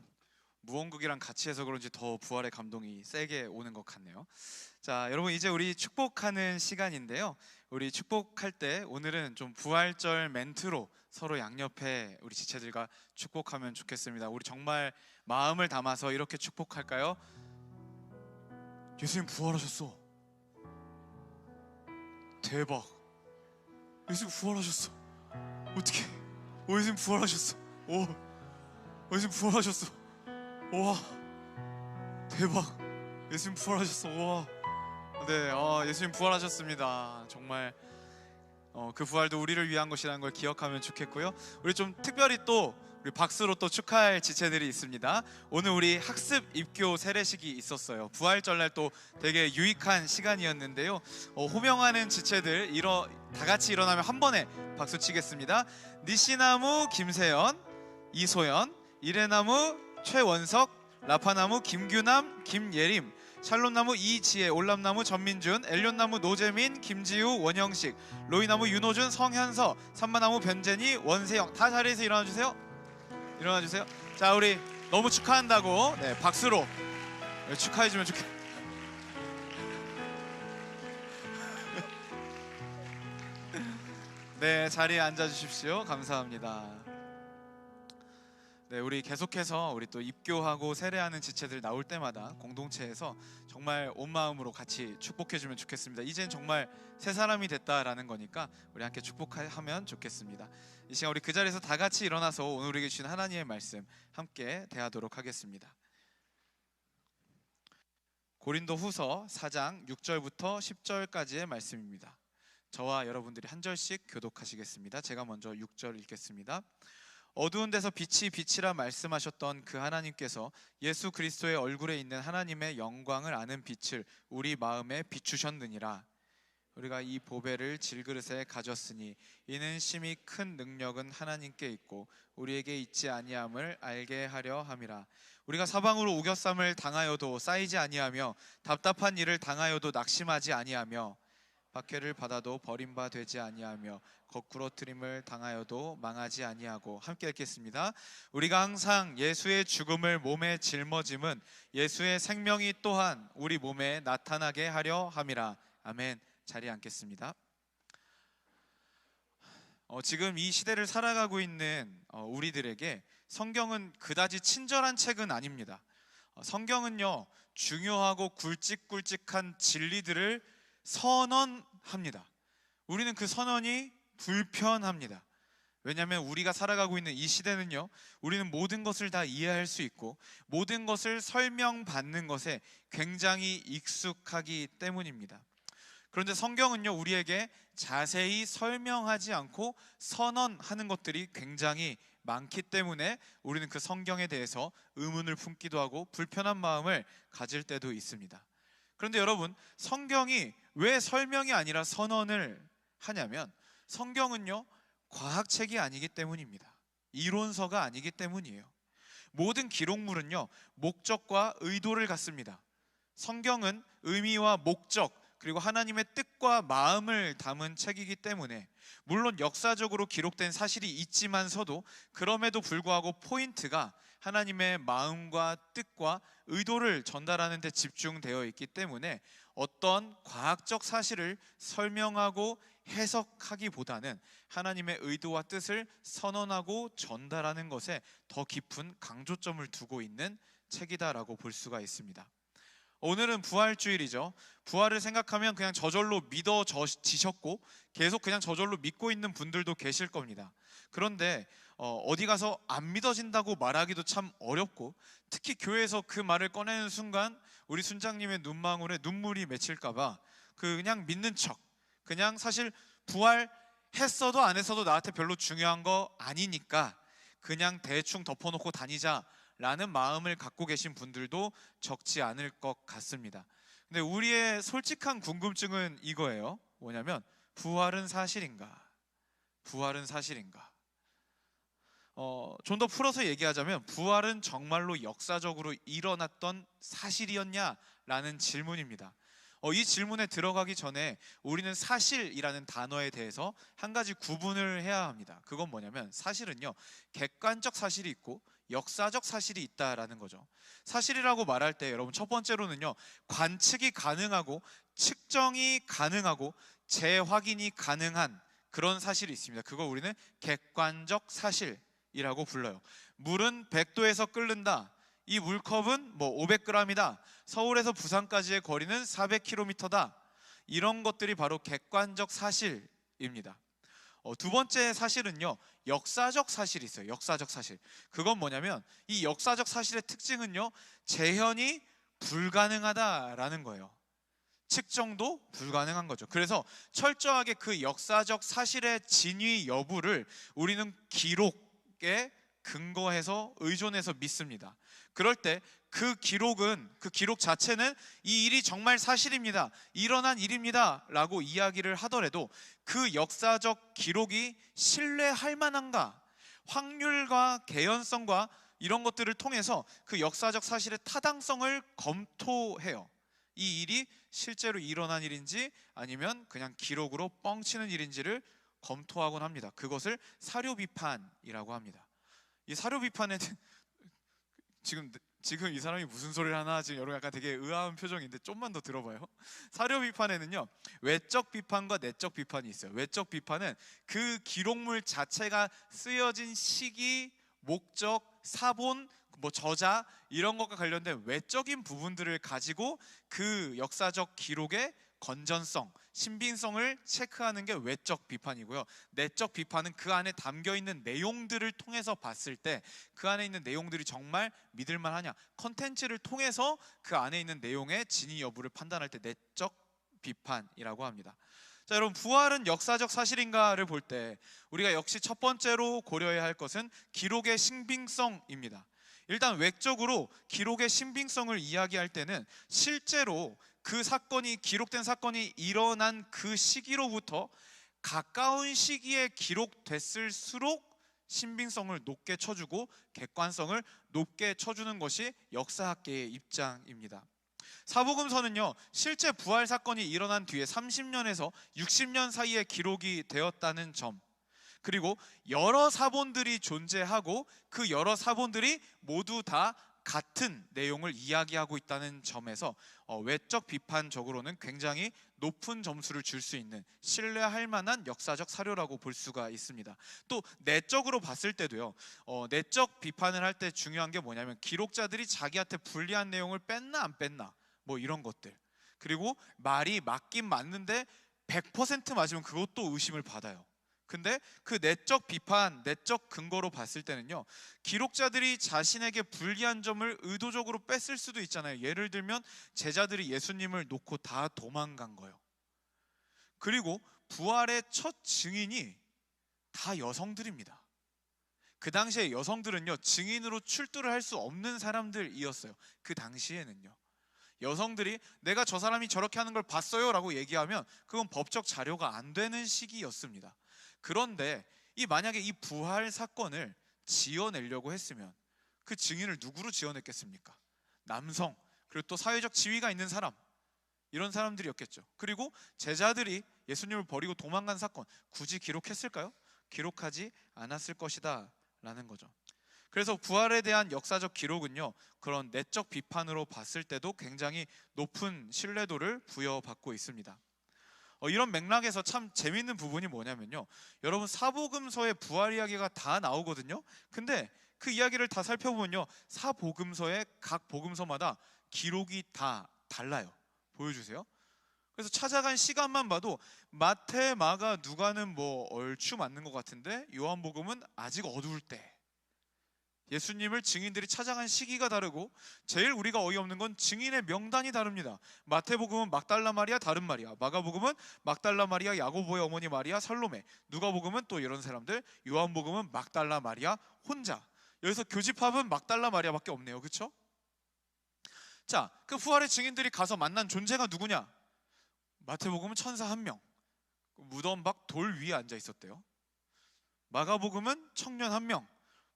무언극이랑 같이 해서 그런지 더 부활의 감동이 세게 오는 것 같네요. 자, 여러분 이제 우리 축복하는 시간인데요. 우리 축복할 때 오늘은 좀 부활절 멘트로 서로 양옆에 우리 지체들과 축복하면 좋겠습니다. 우리 정말 마음을 담아서 이렇게 축복할까요? 예수님 부활하셨어. 대박. 예수님 부활하셨어. 어떻게? 예수님 부활하셨어. 예수님 부활하셨어. 와, 대박. 예수님 부활하셨어. 와. 네, 예수님 부활하셨습니다. 정말 그 부활도 우리를 위한 것이라는 걸 기억하면 좋겠고요. 우리 좀 특별히 또 우리 박수로 또 축하할 지체들이 있습니다. 오늘 우리 학습 입교 세례식이 있었어요. 부활절날 또 되게 유익한 시간이었는데요. 호명하는 지체들 다 같이 일어나면 한 번에 박수 치겠습니다. 니시나무 김세연, 이소연, 이래나무 최원석, 라파나무 김규남, 김예림, 샬롯나무 이지혜, 올람나무 전민준, 엘리온나무 노재민, 김지우, 원영식, 로이나무 윤호준, 성현서, 삼마나무 변재니, 원세영. 다 자리에서 일어나주세요. 일어나주세요. 자, 우리 너무 축하한다고 박수로 축하해주면 좋겠. 네, 자리에 앉아주십시오. 감사합니다. 네, 우리 계속해서 우리 또 입교하고 세례하는 지체들 나올 때마다 공동체에서 정말 온 마음으로 같이 축복해주면 좋겠습니다. 이젠 정말 새 사람이 됐다라는 거니까 우리 함께 축복하면 좋겠습니다. 이 시간 우리 그 자리에서 다 같이 일어나서 오늘 우리에게 주신 하나님의 말씀 함께 대하도록 하겠습니다. 고린도후서 4장 6절부터 10절까지의 말씀입니다. 저와 여러분들이 한 절씩 교독하시겠습니다. 제가 먼저 6절 읽겠습니다. 어두운 데서 빛이 빛이라 말씀하셨던 그 하나님께서 예수 그리스도의 얼굴에 있는 하나님의 영광을 아는 빛을 우리 마음에 비추셨느니라. 우리가 이 보배를 질그릇에 가졌으니 이는 심히 큰 능력은 하나님께 있고 우리에게 있지 아니함을 알게 하려 함이라. 우리가 사방으로 우겨쌈을 당하여도 쌓이지 아니하며 답답한 일을 당하여도 낙심하지 아니하며 박해를 받아도 버림바 되지 아니하며 거꾸로 트림을 당하여도 망하지 아니하고. 함께 읽겠습니다. 우리가 항상 예수의 죽음을 몸에 짊어짐은 예수의 생명이 또한 우리 몸에 나타나게 하려 함이라. 아멘. 자리에 앉겠습니다. 지금 이 시대를 살아가고 있는 우리들에게 성경은 그다지 친절한 책은 아닙니다. 성경은요, 중요하고 굵직굵직한 진리들을 선언합니다. 우리는 그 선언이 불편합니다. 왜냐하면 우리가 살아가고 있는 이 시대는요, 우리는 모든 것을 다 이해할 수 있고 모든 것을 설명받는 것에 굉장히 익숙하기 때문입니다. 그런데 성경은요, 우리에게 자세히 설명하지 않고 선언하는 것들이 굉장히 많기 때문에 우리는 그 성경에 대해서 의문을 품기도 하고 불편한 마음을 가질 때도 있습니다. 그런데 여러분, 성경이 왜 설명이 아니라 선언을 하냐면, 성경은요, 과학책이 아니기 때문입니다. 이론서가 아니기 때문이에요. 모든 기록물은요, 목적과 의도를 갖습니다. 성경은 의미와 목적, 그리고 하나님의 뜻과 마음을 담은 책이기 때문에, 물론 역사적으로 기록된 사실이 있지만서도 그럼에도 불구하고 포인트가 하나님의 마음과 뜻과 의도를 전달하는 데 집중되어 있기 때문에 어떤 과학적 사실을 설명하고 해석하기보다는 하나님의 의도와 뜻을 선언하고 전달하는 것에 더 깊은 강조점을 두고 있는 책이다라고 볼 수가 있습니다. 오늘은 부활주일이죠. 부활을 생각하면 그냥 저절로 믿어지셨고 계속 그냥 저절로 믿고 있는 분들도 계실 겁니다. 그런데 어디 가서 안 믿어진다고 말하기도 참 어렵고, 특히 교회에서 그 말을 꺼내는 순간 우리 순장님의 눈망울에 눈물이 맺힐까봐 그냥 믿는 척, 그냥 사실 부활했어도 안 했어도 나한테 별로 중요한 거 아니니까 그냥 대충 덮어놓고 다니자라는 마음을 갖고 계신 분들도 적지 않을 것 같습니다. 근데 우리의 솔직한 궁금증은 이거예요. 뭐냐면, 부활은 사실인가? 부활은 사실인가? 좀 더 풀어서 얘기하자면, 부활은 정말로 역사적으로 일어났던 사실이었냐라는 질문입니다. 이 질문에 들어가기 전에 우리는 사실이라는 단어에 대해서 한 가지 구분을 해야 합니다. 그건 뭐냐면, 사실은요, 객관적 사실이 있고 역사적 사실이 있다라는 거죠. 사실이라고 말할 때 여러분, 첫 번째로는요, 관측이 가능하고 측정이 가능하고 재확인이 가능한 그런 사실이 있습니다. 그걸 우리는 객관적 사실이라고 불러요. 물은 100도에서 끓는다. 이 물컵은 500g이다. 서울에서 부산까지의 거리는 400km다. 이런 것들이 바로 객관적 사실입니다. 두 번째 사실은요, 역사적 사실이 있어요. 역사적 사실. 그건 뭐냐면, 이 역사적 사실의 특징은요, 재현이 불가능하다라는 거예요. 측정도 불가능한 거죠. 그래서 철저하게 그 역사적 사실의 진위 여부를 우리는 기록에 근거해서 의존해서 믿습니다. 그럴 때 그 기록 자체는 이 일이 정말 사실입니다, 일어난 일입니다 라고 이야기를 하더라도 그 역사적 기록이 신뢰할 만한가, 확률과 개연성과 이런 것들을 통해서 그 역사적 사실의 타당성을 검토해요. 이 일이 실제로 일어난 일인지 아니면 그냥 기록으로 뻥치는 일인지를 검토하곤 합니다. 그것을 사료 비판이라고 합니다. 이 사료 비판에는 지금 이 사람이 무슨 소리를 하나, 지금 여러분 약간 되게 의아한 표정인데 좀만 더 들어봐요. 사료 비판에는요, 외적 비판과 내적 비판이 있어요. 외적 비판은 그 기록물 자체가 쓰여진 시기, 목적, 사본, 저자 이런 것과 관련된 외적인 부분들을 가지고 그 역사적 기록의 건전성, 신빙성을 체크하는 게 외적 비판이고요. 내적 비판은 그 안에 담겨 있는 내용들을 통해서 봤을 때 그 안에 있는 내용들이 정말 믿을만 하냐, 컨텐츠를 통해서 그 안에 있는 내용의 진위 여부를 판단할 때 내적 비판이라고 합니다. 자, 여러분, 부활은 역사적 사실인가를 볼 때 우리가 역시 첫 번째로 고려해야 할 것은 기록의 신빙성입니다. 일단 외적으로 기록의 신빙성을 이야기할 때는 실제로 그 사건이, 기록된 사건이 일어난 그 시기로부터 가까운 시기에 기록됐을수록 신빙성을 높게 쳐주고 객관성을 높게 쳐주는 것이 역사학계의 입장입니다. 사복음서는요, 실제 부활 사건이 일어난 뒤에 30년에서 60년 사이에 기록이 되었다는 점, 그리고 여러 사본들이 존재하고 그 여러 사본들이 모두 다 같은 내용을 이야기하고 있다는 점에서 외적 비판적으로는 굉장히 높은 점수를 줄 수 있는 신뢰할 만한 역사적 사료라고 볼 수가 있습니다. 또 내적으로 봤을 때도요, 내적 비판을 할 때 중요한 게 뭐냐면, 기록자들이 자기한테 불리한 내용을 뺐나 안 뺐나, 이런 것들. 그리고 말이 맞긴 맞는데 100% 맞으면 그것도 의심을 받아요. 근데 그 내적 비판, 내적 근거로 봤을 때는요, 기록자들이 자신에게 불리한 점을 의도적으로 뺐을 수도 있잖아요. 예를 들면 제자들이 예수님을 놓고 다 도망간 거예요. 그리고 부활의 첫 증인이 다 여성들입니다. 그 당시에 여성들은요, 증인으로 출두를 할 수 없는 사람들이었어요. 그 당시에는요, 여성들이 내가 저 사람이 저렇게 하는 걸 봤어요 라고 얘기하면 그건 법적 자료가 안 되는 시기였습니다. 그런데 만약에 이 부활 사건을 지어내려고 했으면 그 증인을 누구로 지어냈겠습니까? 남성, 그리고 또 사회적 지위가 있는 사람, 이런 사람들이었겠죠. 그리고 제자들이 예수님을 버리고 도망간 사건 굳이 기록했을까요? 기록하지 않았을 것이다 라는 거죠. 그래서 부활에 대한 역사적 기록은요, 그런 내적 비판으로 봤을 때도 굉장히 높은 신뢰도를 부여받고 있습니다. 이런 맥락에서 참 재밌는 부분이 뭐냐면요, 여러분 사복음서의 부활 이야기가 다 나오거든요. 근데 그 이야기를 다 살펴보면요, 사복음서의 각 복음서마다 기록이 다 달라요. 보여주세요. 그래서 찾아간 시간만 봐도 마태, 마가, 누가는 뭐 얼추 맞는 것 같은데 요한복음은 아직 어두울 때, 예수님을 증인들이 찾아간 시기가 다르고, 제일 우리가 어이없는 건 증인의 명단이 다릅니다. 마태복음은 막달라 마리아, 다른 마리아, 마가복음은 막달라 마리아, 야고보의 어머니 마리아, 살로메, 누가복음은 또 이런 사람들, 요한복음은 막달라 마리아 혼자. 여기서 교집합은 막달라 마리아밖에 없네요. 그렇죠? 자, 그 부활의 증인들이 가서 만난 존재가 누구냐? 마태복음은 천사 1명, 무덤 밖 돌 위에 앉아 있었대요. 마가복음은 청년 1명,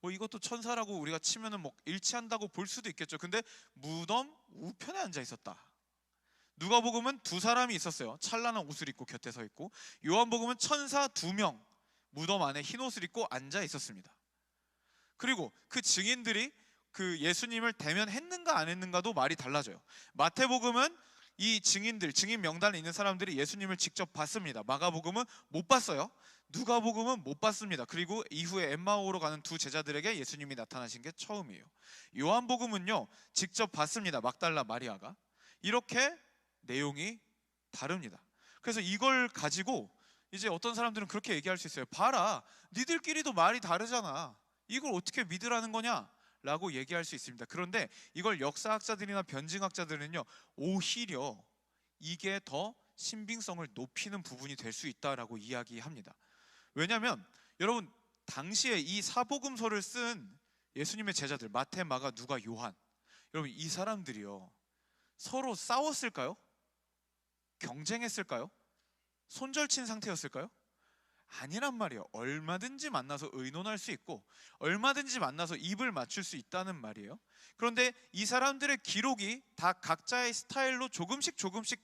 뭐 이것도 천사라고 우리가 치면은 뭐 일치한다고 볼 수도 있겠죠. 근데 무덤 우편에 앉아 있었다. 누가복음은 2사람이 있었어요. 찬란한 옷을 입고 곁에 서 있고, 요한복음은 천사 2명 무덤 안에 흰 옷을 입고 앉아 있었습니다. 그리고 그 증인들이 그 예수님을 대면했는가 안 했는가도 말이 달라져요. 마태복음은 이 증인들, 증인 명단에 있는 사람들이 예수님을 직접 봤습니다. 마가복음은 못 봤어요. 누가복음은 못 봤습니다. 그리고 이후에 엠마오로 가는 2 제자들에게 예수님이 나타나신 게 처음이에요. 요한복음은요, 직접 봤습니다. 막달라 마리아가. 이렇게 내용이 다릅니다. 그래서 이걸 가지고 이제 어떤 사람들은 그렇게 얘기할 수 있어요. 봐라, 니들끼리도 말이 다르잖아. 이걸 어떻게 믿으라는 거냐? 라고 얘기할 수 있습니다. 그런데 이걸 역사학자들이나 변증학자들은요, 오히려 이게 더 신빙성을 높이는 부분이 될 수 있다라고 이야기합니다. 왜냐하면 여러분, 당시에 이 사복음서를 쓴 예수님의 제자들, 마태, 마가, 누가, 요한, 여러분 이 사람들이요, 서로 싸웠을까요? 경쟁했을까요? 손절친 상태였을까요? 아니란 말이에요. 얼마든지 만나서 의논할 수 있고, 얼마든지 만나서 입을 맞출 수 있다는 말이에요. 그런데 이 사람들의 기록이 다 각자의 스타일로 조금씩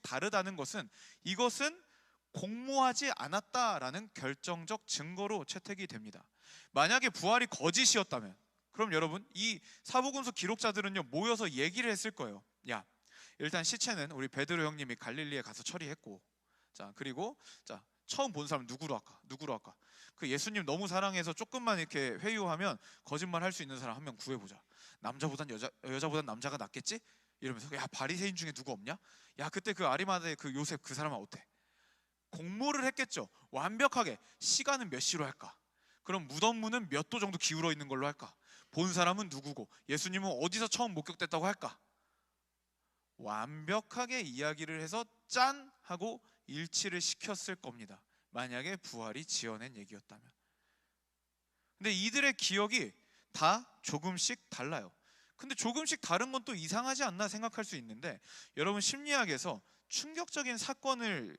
다르다는 것은, 이것은 공모하지 않았다라는 결정적 증거로 채택이 됩니다. 만약에 부활이 거짓이었다면, 그럼 여러분 이 사복음서 기록자들은요, 모여서 얘기를 했을 거예요. 야, 일단 시체는 우리 베드로 형님이 갈릴리에 가서 처리했고, 자, 그리고 자, 처음 본 사람 누구로 할까? 그 예수님 너무 사랑해서 조금만 이렇게 회유하면 거짓말 할 수 있는 사람 1명 구해보자. 남자보단 여자보단 남자가 낫겠지? 이러면서, 야, 바리새인 중에 누구 없냐? 야, 그때 그 아리마다의 그 요셉, 그 사람은 어때? 공모를 했겠죠. 완벽하게. 시간은 몇 시로 할까? 그럼 무덤 문은 몇 도 정도 기울어 있는 걸로 할까? 본 사람은 누구고, 예수님은 어디서 처음 목격됐다고 할까? 완벽하게 이야기를 해서 짠! 하고 일치를 시켰을 겁니다. 만약에 부활이 지어낸 얘기였다면. 근데 이들의 기억이 다 조금씩 달라요. 근데 조금씩 다른 건 또 이상하지 않나 생각할 수 있는데, 여러분 심리학에서 충격적인 사건을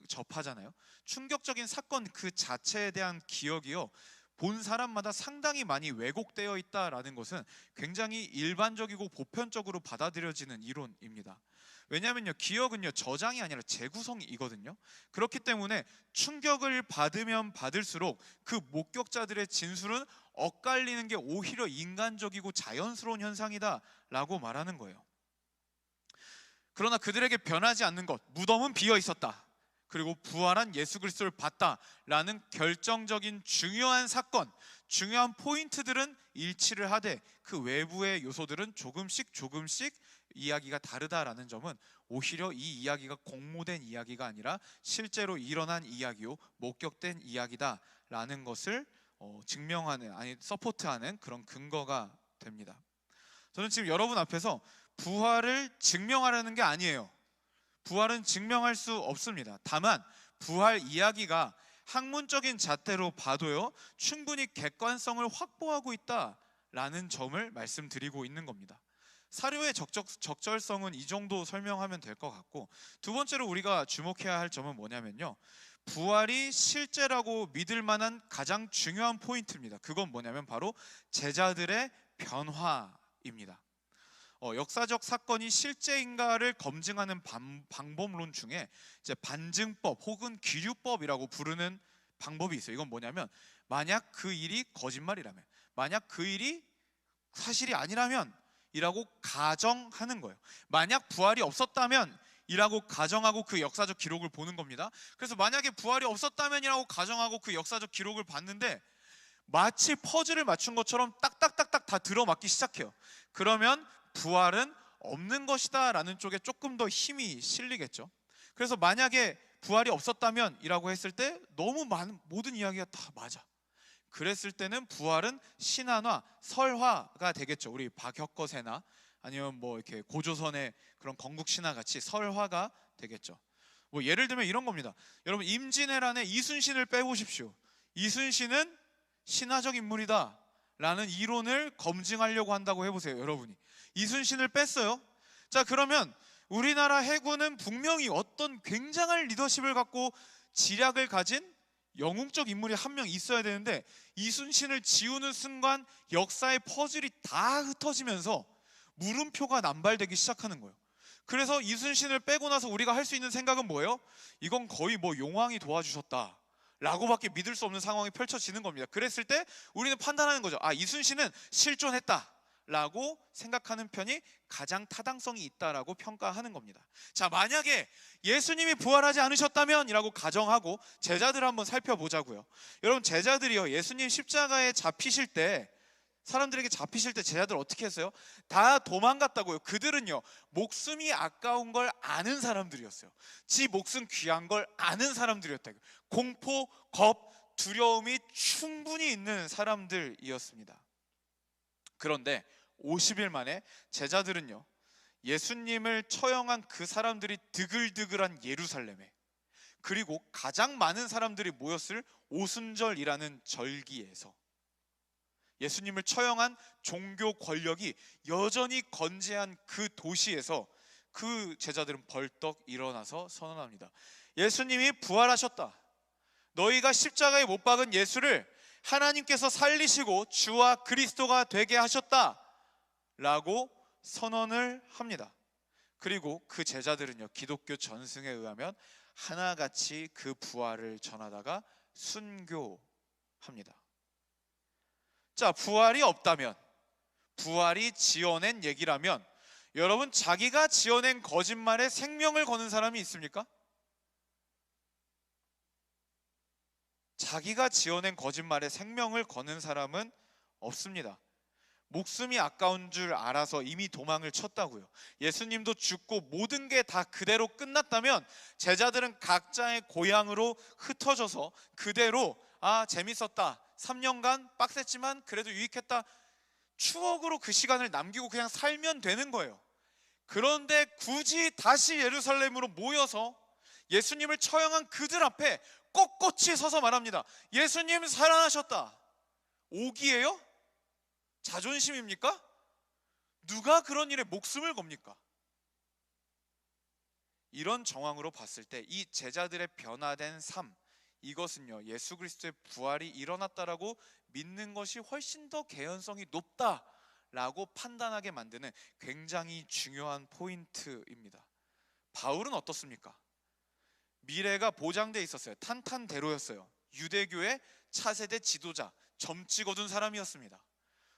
접하잖아요. 충격적인 사건 그 자체에 대한 기억이요, 본 사람마다 상당히 많이 왜곡되어 있다라는 것은 굉장히 일반적이고 보편적으로 받아들여지는 이론입니다. 왜냐하면요, 기억은요, 저장이 아니라 재구성이거든요. 그렇기 때문에 충격을 받으면 받을수록 그 목격자들의 진술은 엇갈리는 게 오히려 인간적이고 자연스러운 현상이다 라고 말하는 거예요. 그러나 그들에게 변하지 않는 것, 무덤은 비어 있었다, 그리고 부활한 예수 그리스도를 봤다라는 결정적인 중요한 사건, 중요한 포인트들은 일치를 하되, 그 외부의 요소들은 조금씩 이야기가 다르다라는 점은 오히려 이 이야기가 공모된 이야기가 아니라 실제로 일어난 이야기요, 목격된 이야기다 있다라는 것을 증명하는, 아니 서포트하는 그런 근거가 됩니다. 저는 지금 여러분 앞에서 부활을 증명하려는 게 아니에요. 부활은 증명할 수 없습니다. 다만 부활 이야기가 학문적인 잣대로 봐도요, 충분히 객관성을 확보하고 있다라는 점을 말씀드리고 있는 겁니다. 사료의 적절성은 이 정도 설명하면 될 것 같고, 두 번째로 우리가 주목해야 할 점은 뭐냐면요, 부활이 실제라고 믿을 만한 가장 중요한 포인트입니다. 그건 뭐냐면 바로 제자들의 변화입니다. 역사적 사건이 실제인가를 검증하는 방법론 중에 이제 반증법 혹은 기류법이라고 부르는 방법이 있어요. 이건 뭐냐면, 만약 그 일이 거짓말이라면, 만약 그 일이 사실이 아니라면 이라고 가정하는 거예요. 만약 부활이 없었다면 이라고 가정하고 그 역사적 기록을 보는 겁니다. 그래서 만약에 부활이 없었다면 이라고 가정하고 그 역사적 기록을 봤는데 마치 퍼즐을 맞춘 것처럼 딱딱딱딱 다 들어맞기 시작해요. 그러면 부활은 없는 것이다 라는 쪽에 조금 더 힘이 실리겠죠. 그래서 만약에 부활이 없었다면 이라고 했을 때 너무 많은 모든 이야기가 다 맞아. 그랬을 때는 부활은 신화나 설화가 되겠죠. 우리 박혁거세나 아니면 뭐 이렇게 고조선의 그런 건국신화 같이 설화가 되겠죠. 뭐 예를 들면 이런 겁니다. 여러분, 임진왜란에 이순신을 빼보십시오. 이순신은 신화적 인물이다 라는 이론을 검증하려고 한다고 해보세요. 여러분이 이순신을 뺐어요. 자, 그러면 우리나라 해군은 분명히 어떤 굉장한 리더십을 갖고 지략을 가진 영웅적 인물이 한 명 있어야 되는데, 이순신을 지우는 순간 역사의 퍼즐이 다 흩어지면서 물음표가 남발되기 시작하는 거예요. 그래서 이순신을 빼고 나서 우리가 할 수 있는 생각은 뭐예요? 이건 거의 뭐 용왕이 도와주셨다 라고밖에 믿을 수 없는 상황이 펼쳐지는 겁니다. 그랬을 때 우리는 판단하는 거죠. 아, 이순신은 실존했다 라고 생각하는 편이 가장 타당성이 있다라고 평가하는 겁니다. 자, 만약에 예수님이 부활하지 않으셨다면 이라고 가정하고 제자들을 한번 살펴보자고요. 여러분, 제자들이요, 예수님 십자가에 잡히실 때, 사람들에게 잡히실 때 제자들 어떻게 했어요? 다 도망갔다고요. 그들은요, 목숨이 아까운 걸 아는 사람들이었어요. 지 목숨 귀한 걸 아는 사람들이었다고요. 공포, 겁, 두려움이 충분히 있는 사람들이었습니다. 그런데 50일 만에 제자들은요, 예수님을 처형한 그 사람들이 드글드글한 예루살렘에, 그리고 가장 많은 사람들이 모였을 오순절이라는 절기에서, 예수님을 처형한 종교 권력이 여전히 건재한 그 도시에서 그 제자들은 벌떡 일어나서 선언합니다. 예수님이 부활하셨다. 너희가 십자가에 못 박은 예수를 하나님께서 살리시고 주와 그리스도가 되게 하셨다 라고 선언을 합니다. 그리고 그 제자들은요, 기독교 전승에 의하면 하나같이 그 부활을 전하다가 순교합니다. 자, 부활이 없다면, 부활이 지어낸 얘기라면, 여러분, 자기가 지어낸 거짓말에 생명을 거는 사람이 있습니까? 자기가 지어낸 거짓말에 생명을 거는 사람은 없습니다. 목숨이 아까운 줄 알아서 이미 도망을 쳤다고요. 예수님도 죽고 모든 게 다 그대로 끝났다면 제자들은 각자의 고향으로 흩어져서 그대로, 아, 재밌었다, 3년간 빡셌지만 그래도 유익했다, 추억으로 그 시간을 남기고 그냥 살면 되는 거예요. 그런데 굳이 다시 예루살렘으로 모여서 예수님을 처형한 그들 앞에 꼿꼿이 서서 말합니다. 예수님 살아나셨다. 오기예요? 자존심입니까? 누가 그런 일에 목숨을 겁니까? 이런 정황으로 봤을 때 이 제자들의 변화된 삶, 이것은요, 예수 그리스도의 부활이 일어났다라고 믿는 것이 훨씬 더 개연성이 높다라고 판단하게 만드는 굉장히 중요한 포인트입니다. 바울은 어떻습니까? 미래가 보장돼 있었어요. 탄탄대로였어요. 유대교의 차세대 지도자, 점 찍어둔 사람이었습니다.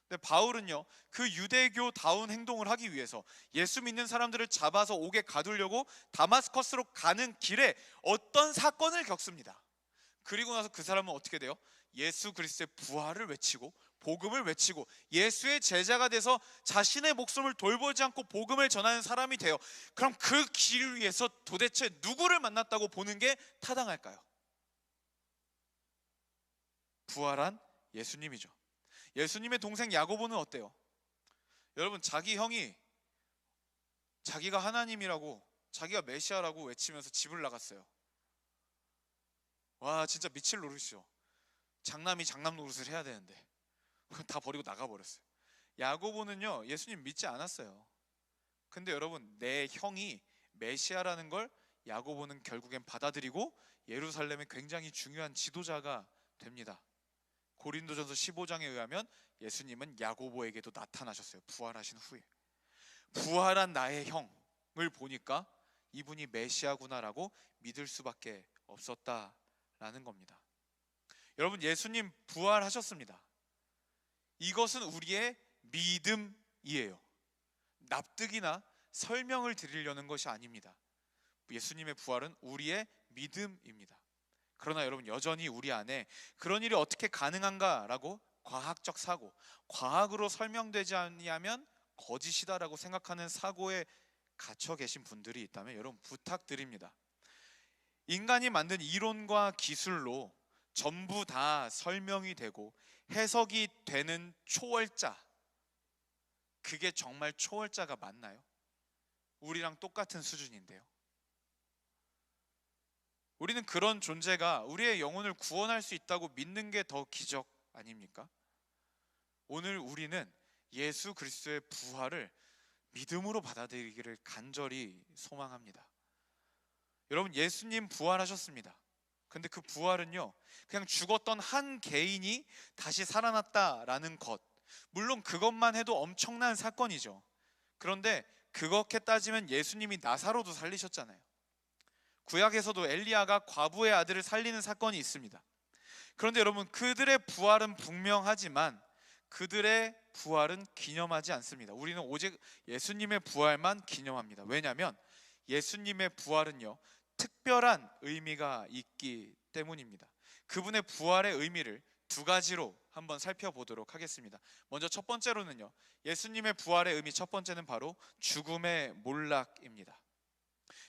근데 바울은요, 그 유대교다운 행동을 하기 위해서 예수 믿는 사람들을 잡아서 옥에 가두려고 다마스커스로 가는 길에 어떤 사건을 겪습니다. 그리고 나서 그 사람은 어떻게 돼요? 예수 그리스도의 부활을 외치고 복음을 외치고 예수의 제자가 돼서 자신의 목숨을 돌보지 않고 복음을 전하는 사람이 돼요. 그럼 그 길 위에서 도대체 누구를 만났다고 보는 게 타당할까요? 부활한 예수님이죠. 예수님의 동생 야고보는 어때요? 여러분, 자기 형이 자기가 하나님이라고, 자기가 메시아라고 외치면서 집을 나갔어요. 와, 진짜 미칠 노릇이죠. 장남이 장남 노릇을 해야 되는데 다 버리고 나가버렸어요. 야고보는요, 예수님 믿지 않았어요. 근데 여러분, 내 형이 메시아라는 걸 야고보는 결국엔 받아들이고 예루살렘의 굉장히 중요한 지도자가 됩니다. 고린도전서 15장에 의하면 예수님은 야고보에게도 나타나셨어요. 부활하신 후에. 부활한 나의 형을 보니까 이분이 메시아구나라고 믿을 수밖에 없었다라는 겁니다. 여러분, 예수님 부활하셨습니다. 이것은 우리의 믿음이에요. 납득이나 설명을 드리려는 것이 아닙니다. 예수님의 부활은 우리의 믿음입니다. 그러나 여러분, 여전히 우리 안에 그런 일이 어떻게 가능한가라고 과학적 사고, 과학으로 설명되지 않으면 거짓이다라고 생각하는 사고에 갇혀 계신 분들이 있다면 여러분, 부탁드립니다. 인간이 만든 이론과 기술로 전부 다 설명이 되고 해석이 되는 초월자, 그게 정말 초월자가 맞나요? 우리랑 똑같은 수준인데요. 우리는 그런 존재가 우리의 영혼을 구원할 수 있다고 믿는 게 더 기적 아닙니까? 오늘 우리는 예수 그리스도의 부활을 믿음으로 받아들이기를 간절히 소망합니다. 여러분, 예수님 부활하셨습니다. 근데 그 부활은요, 그냥 죽었던 한 개인이 다시 살아났다라는 것, 물론 그것만 해도 엄청난 사건이죠. 그런데 그렇게 따지면 예수님이 나사로도 살리셨잖아요. 구약에서도 엘리야가 과부의 아들을 살리는 사건이 있습니다. 그런데 여러분, 그들의 부활은 분명하지만 그들의 부활은 기념하지 않습니다. 우리는 오직 예수님의 부활만 기념합니다. 왜냐하면 예수님의 부활은요, 특별한 의미가 있기 때문입니다. 그분의 부활의 의미를 두 가지로 한번 살펴보도록 하겠습니다. 먼저 첫 번째로는요, 예수님의 부활의 의미 첫 번째는 바로 죽음의 몰락입니다.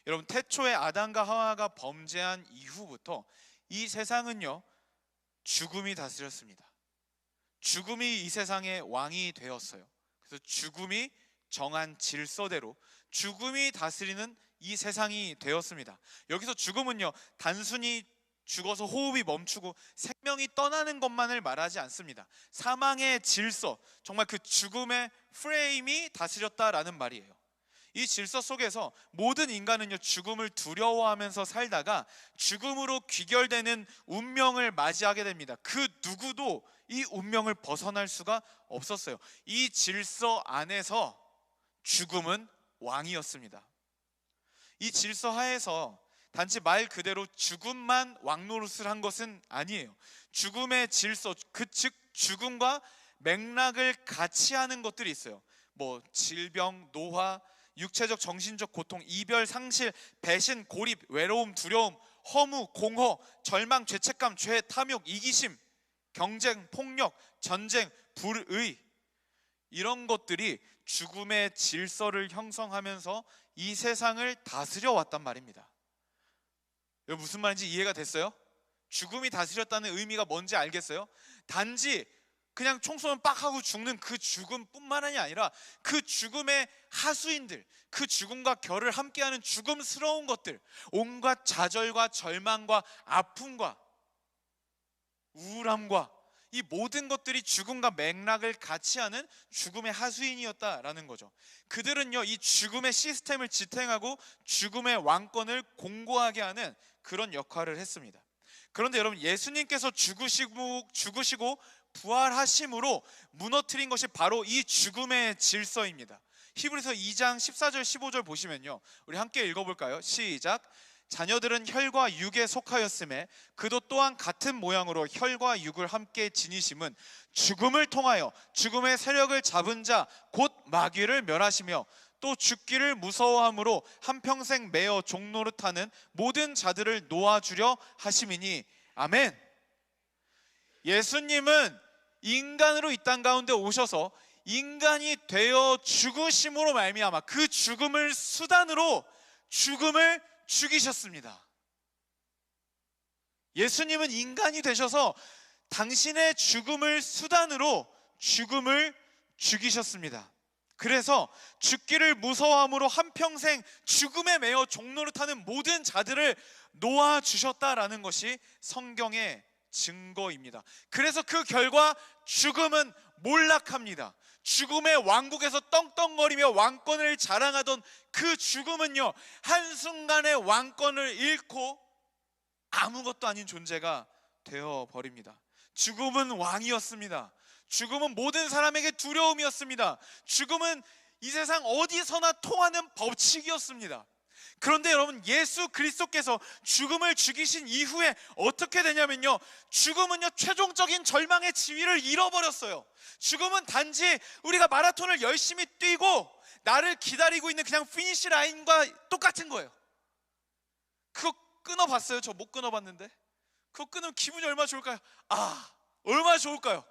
여러분, 태초에 아담과 하와가 범죄한 이후부터 이 세상은요, 죽음이 다스렸습니다. 죽음이 이 세상의 왕이 되었어요. 그래서 죽음이 정한 질서대로 죽음이 다스리는 이 세상이 되었습니다. 여기서 죽음은요, 단순히 죽어서 호흡이 멈추고 생명이 떠나는 것만을 말하지 않습니다. 사망의 질서, 정말 그 죽음의 프레임이 다스렸다라는 말이에요. 이 질서 속에서 모든 인간은요, 죽음을 두려워하면서 살다가 죽음으로 귀결되는 운명을 맞이하게 됩니다. 그 누구도 이 운명을 벗어날 수가 없었어요. 이 질서 안에서 죽음은 왕이었습니다. 이 질서 하에서 단지 말 그대로 죽음만 왕노릇을 한 것은 아니에요. 죽음의 질서, 즉 죽음과 맥락을 같이 하는 것들이 있어요. 뭐 질병, 노화, 육체적, 정신적 고통, 이별, 상실, 배신, 고립, 외로움, 두려움, 허무, 공허, 절망, 죄책감, 죄, 탐욕, 이기심, 경쟁, 폭력, 전쟁, 불의, 이런 것들이 죽음의 질서를 형성하면서 이 세상을 다스려 왔단 말입니다. 여러분, 무슨 말인지 이해가 됐어요? 죽음이 다스렸다는 의미가 뭔지 알겠어요? 단지 그냥 총 쏘면 빡 하고 죽는 그 죽음뿐만이 아니라 그 죽음의 하수인들, 그 죽음과 결을 함께하는 죽음스러운 것들, 온갖 좌절과 절망과 아픔과 우울함과 이 모든 것들이 죽음과 맥락을 같이 하는 죽음의 하수인이었다라는 거죠. 그들은요, 이 죽음의 시스템을 지탱하고 죽음의 왕권을 공고하게 하는 그런 역할을 했습니다. 그런데 여러분, 예수님께서 죽으시고 부활하심으로 무너뜨린 것이 바로 이 죽음의 질서입니다. 히브리서 2장 14절 15절 보시면요, 우리 함께 읽어볼까요? 시작. 자녀들은 혈과 육에 속하였음에 그도 또한 같은 모양으로 혈과 육을 함께 지니심은 죽음을 통하여 죽음의 세력을 잡은 자 곧 마귀를 멸하시며 또 죽기를 무서워함으로 한평생 매어 종노릇하는 모든 자들을 놓아주려 하심이니. 아멘. 예수님은 인간으로 이 땅 가운데 오셔서 인간이 되어 죽으심으로 말미암아 그 죽음을 수단으로 죽음을 죽이셨습니다. 예수님은 인간이 되셔서 당신의 죽음을 수단으로 죽음을 죽이셨습니다. 그래서 죽기를 무서워함으로 한평생 죽음에 매여 종노릇하는 모든 자들을 놓아주셨다라는 것이 성경의 증거입니다. 그래서 그 결과 죽음은 몰락합니다. 죽음의 왕국에서 떵떵거리며 왕권을 자랑하던 그 죽음은요, 한순간에 왕권을 잃고 아무것도 아닌 존재가 되어버립니다. 죽음은 왕이었습니다. 죽음은 모든 사람에게 두려움이었습니다. 죽음은 이 세상 어디서나 통하는 법칙이었습니다. 그런데 여러분, 예수 그리스도께서 죽음을 죽이신 이후에 어떻게 되냐면요, 죽음은요 최종적인 절망의 지위를 잃어버렸어요. 죽음은 단지 우리가 마라톤을 열심히 뛰고 나를 기다리고 있는 그냥 피니시 라인과 똑같은 거예요. 그거 끊어봤어요? 저 못 끊어봤는데. 그거 끊으면 기분이 얼마나 좋을까요? 얼마나 좋을까요?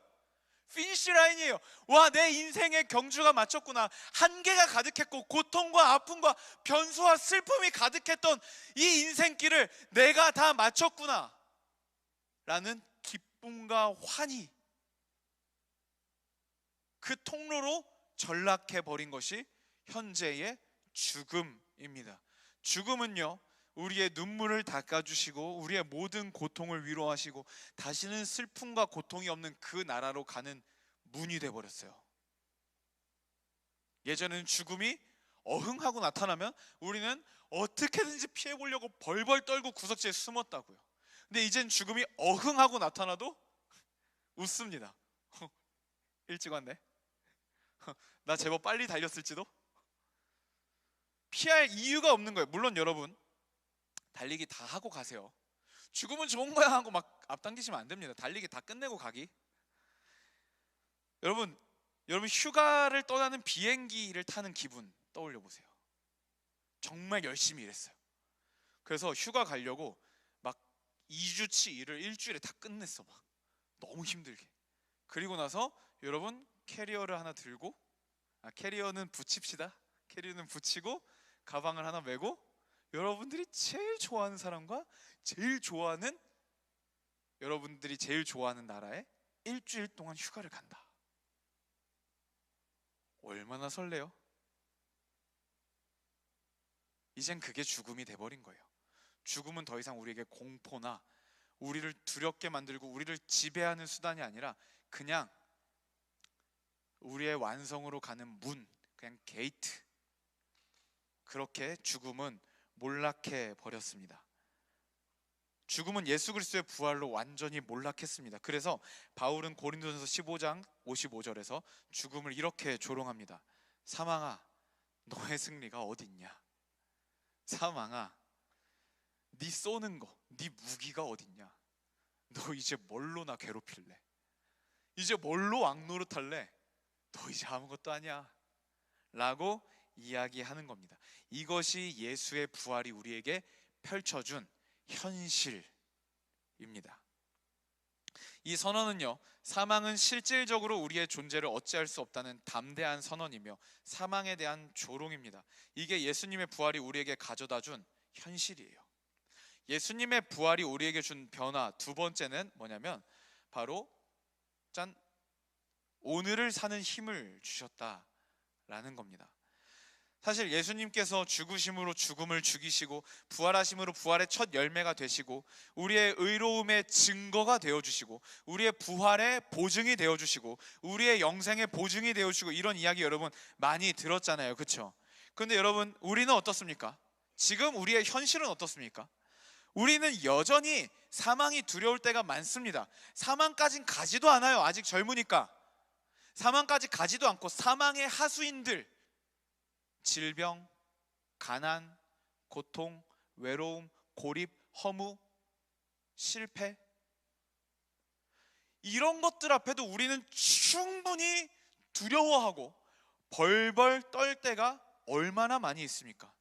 피니시 라인이에요. 와, 내 인생의 경주가 마쳤구나. 한계가 가득했고 고통과 아픔과 변수와 슬픔이 가득했던 이 인생길을 내가 다 마쳤구나 라는 기쁨과 환희, 그 통로로 전락해버린 것이 현재의 죽음입니다. 죽음은요, 우리의 눈물을 닦아주시고 우리의 모든 고통을 위로하시고 다시는 슬픔과 고통이 없는 그 나라로 가는 문이 되어버렸어요. 예전에는 죽음이 어흥하고 나타나면 우리는 어떻게든지 피해보려고 벌벌 떨고 구석지에 숨었다고요. 근데 이젠 죽음이 어흥하고 나타나도 웃습니다. 일찍 왔네. 나 제법 빨리 달렸을지도. 피할 이유가 없는 거예요. 물론 여러분, 달리기 다 하고 가세요. 죽음은 좋은 거야 하고 막 앞당기시면 안 됩니다. 달리기 다 끝내고 가기. 여러분 휴가를 떠나는 비행기를 타는 기분 떠올려 보세요. 정말 열심히 일했어요. 그래서 휴가 가려고 막 2주치 일을 일주일에 다 끝냈어. 막 너무 힘들게. 그리고 나서 여러분 캐리어를 하나 들고, 캐리어는 붙입시다. 캐리어는 붙이고 가방을 하나 메고 여러분들이 제일 좋아하는 사람과 여러분들이 제일 좋아하는 나라에 일주일 동안 휴가를 간다. 얼마나 설레요? 이젠 그게 죽음이 돼버린 거예요. 죽음은 더 이상 우리에게 공포나 우리를 두렵게 만들고 우리를 지배하는 수단이 아니라 그냥 우리의 완성으로 가는 문, 그냥 게이트. 그렇게 죽음은 몰락해 버렸습니다. 죽음은 예수 그리스도의 부활로 완전히 몰락했습니다. 그래서 바울은 고린도전서 15장 55절에서 죽음을 이렇게 조롱합니다. 사망아, 너의 승리가 어딨냐? 사망아, 네 쏘는 거, 네 무기가 어딨냐? 너 이제 뭘로 나 괴롭힐래? 이제 뭘로 왕노릇할래? 너 이제 아무것도 아니야 라고 이야기하는 겁니다. 이것이 예수의 부활이 우리에게 펼쳐준 현실입니다. 이 선언은요, 사망은 실질적으로 우리의 존재를 어찌할 수 없다는 담대한 선언이며 사망에 대한 조롱입니다. 이게 예수님의 부활이 우리에게 가져다 준 현실이에요. 예수님의 부활이 우리에게 준 변화 두 번째는 뭐냐면 바로 짠, 오늘을 사는 힘을 주셨다라는 겁니다. 사실 예수님께서 죽으심으로 죽음을 죽이시고 부활하심으로 부활의 첫 열매가 되시고 우리의 의로움의 증거가 되어주시고 우리의 부활의 보증이 되어주시고 우리의 영생의 보증이 되어주시고 이런 이야기 여러분 많이 들었잖아요. 그렇죠? 그런데 여러분, 우리는 어떻습니까? 지금 우리의 현실은 어떻습니까? 우리는 여전히 사망이 두려울 때가 많습니다. 사망까진 가지도 않아요. 아직 젊으니까. 사망까지 가지도 않고 사망의 하수인들, 질병, 가난, 고통, 외로움, 고립, 허무, 실패, 이런 것들 앞에도 우리는 충분히 두려워하고 벌벌 떨 때가 얼마나 많이 있습니까?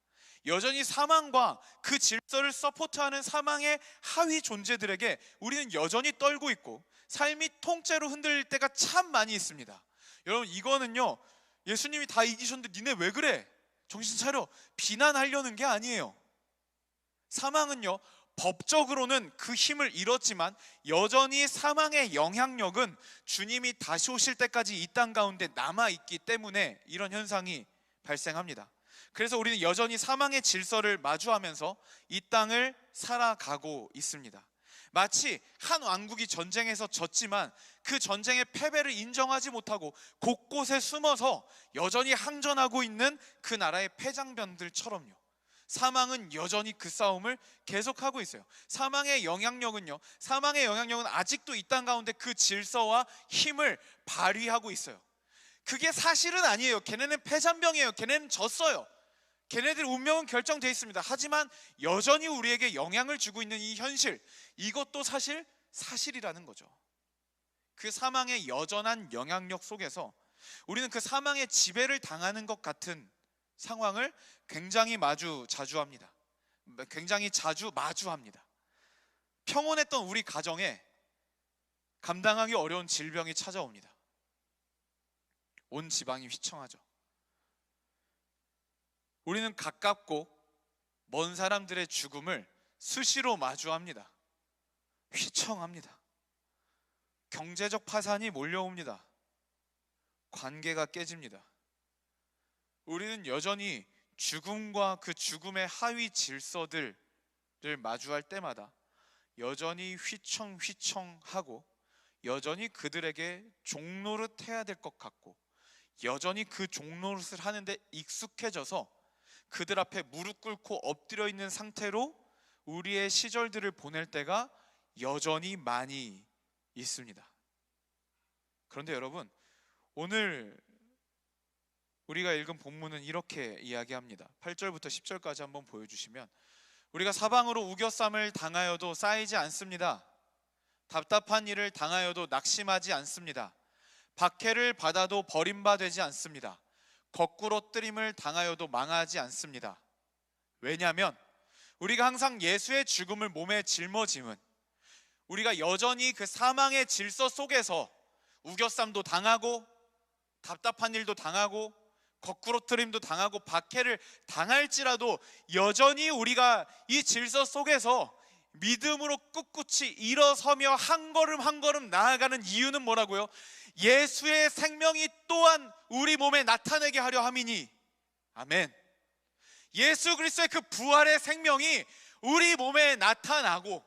여전히 사망과 그 질서를 서포트하는 사망의 하위 존재들에게 우리는 여전히 떨고 있고 삶이 통째로 흔들릴 때가 참 많이 있습니다. 여러분, 이거는요, 예수님이 다 이기셨는데 니네 왜 그래? 정신 차려. 비난하려는 게 아니에요. 사망은요, 법적으로는 그 힘을 잃었지만 여전히 사망의 영향력은 주님이 다시 오실 때까지 이 땅 가운데 남아있기 때문에 이런 현상이 발생합니다. 그래서 우리는 여전히 사망의 질서를 마주하면서 이 땅을 살아가고 있습니다. 마치 한 왕국이 전쟁에서 졌지만 그 전쟁의 패배를 인정하지 못하고 곳곳에 숨어서 여전히 항전하고 있는 그 나라의 패장병들처럼요. 사망은 여전히 그 싸움을 계속하고 있어요. 사망의 영향력은 아직도 이 땅 가운데 그 질서와 힘을 발휘하고 있어요. 그게 사실은 아니에요. 걔네는 패잔병이에요. 걔네는 졌어요. 걔네들 운명은 결정되어 있습니다. 하지만 여전히 우리에게 영향을 주고 있는 이 현실, 이것도 사실이라는 거죠. 그 사망의 여전한 영향력 속에서 우리는 그 사망의 지배를 당하는 것 같은 상황을 굉장히 자주 마주합니다. 평온했던 우리 가정에 감당하기 어려운 질병이 찾아옵니다. 온 지방이 휘청하죠. 우리는 가깝고 먼 사람들의 죽음을 수시로 마주합니다. 휘청합니다. 경제적 파산이 몰려옵니다. 관계가 깨집니다. 우리는 여전히 죽음과 그 죽음의 하위 질서들을 마주할 때마다 여전히 휘청휘청하고 여전히 그들에게 종노릇해야 될 것 같고 여전히 그 종노릇을 하는데 익숙해져서 그들 앞에 무릎 꿇고 엎드려 있는 상태로 우리의 시절들을 보낼 때가 여전히 많이 있습니다. 그런데 여러분, 오늘 우리가 읽은 본문은 이렇게 이야기합니다. 8절부터 10절까지 한번 보여주시면, 우리가 사방으로 우겨쌈을 당하여도 쌓이지 않습니다. 답답한 일을 당하여도 낙심하지 않습니다. 박해를 받아도 버림받지 않습니다. 거꾸로 뜨림을 당하여도 망하지 않습니다. 왜냐하면 우리가 항상 예수의 죽음을 몸에 짊어짐은 우리가 여전히 그 사망의 질서 속에서 우겨쌈도 당하고 답답한 일도 당하고 거꾸로 뜨림도 당하고 박해를 당할지라도 여전히 우리가 이 질서 속에서 믿음으로 꿋꿋이 일어서며 한 걸음 한 걸음 나아가는 이유는 뭐라고요? 예수의 생명이 또한 우리 몸에 나타내게 하려 함이니. 아멘. 예수 그리스도의 그 부활의 생명이 우리 몸에 나타나고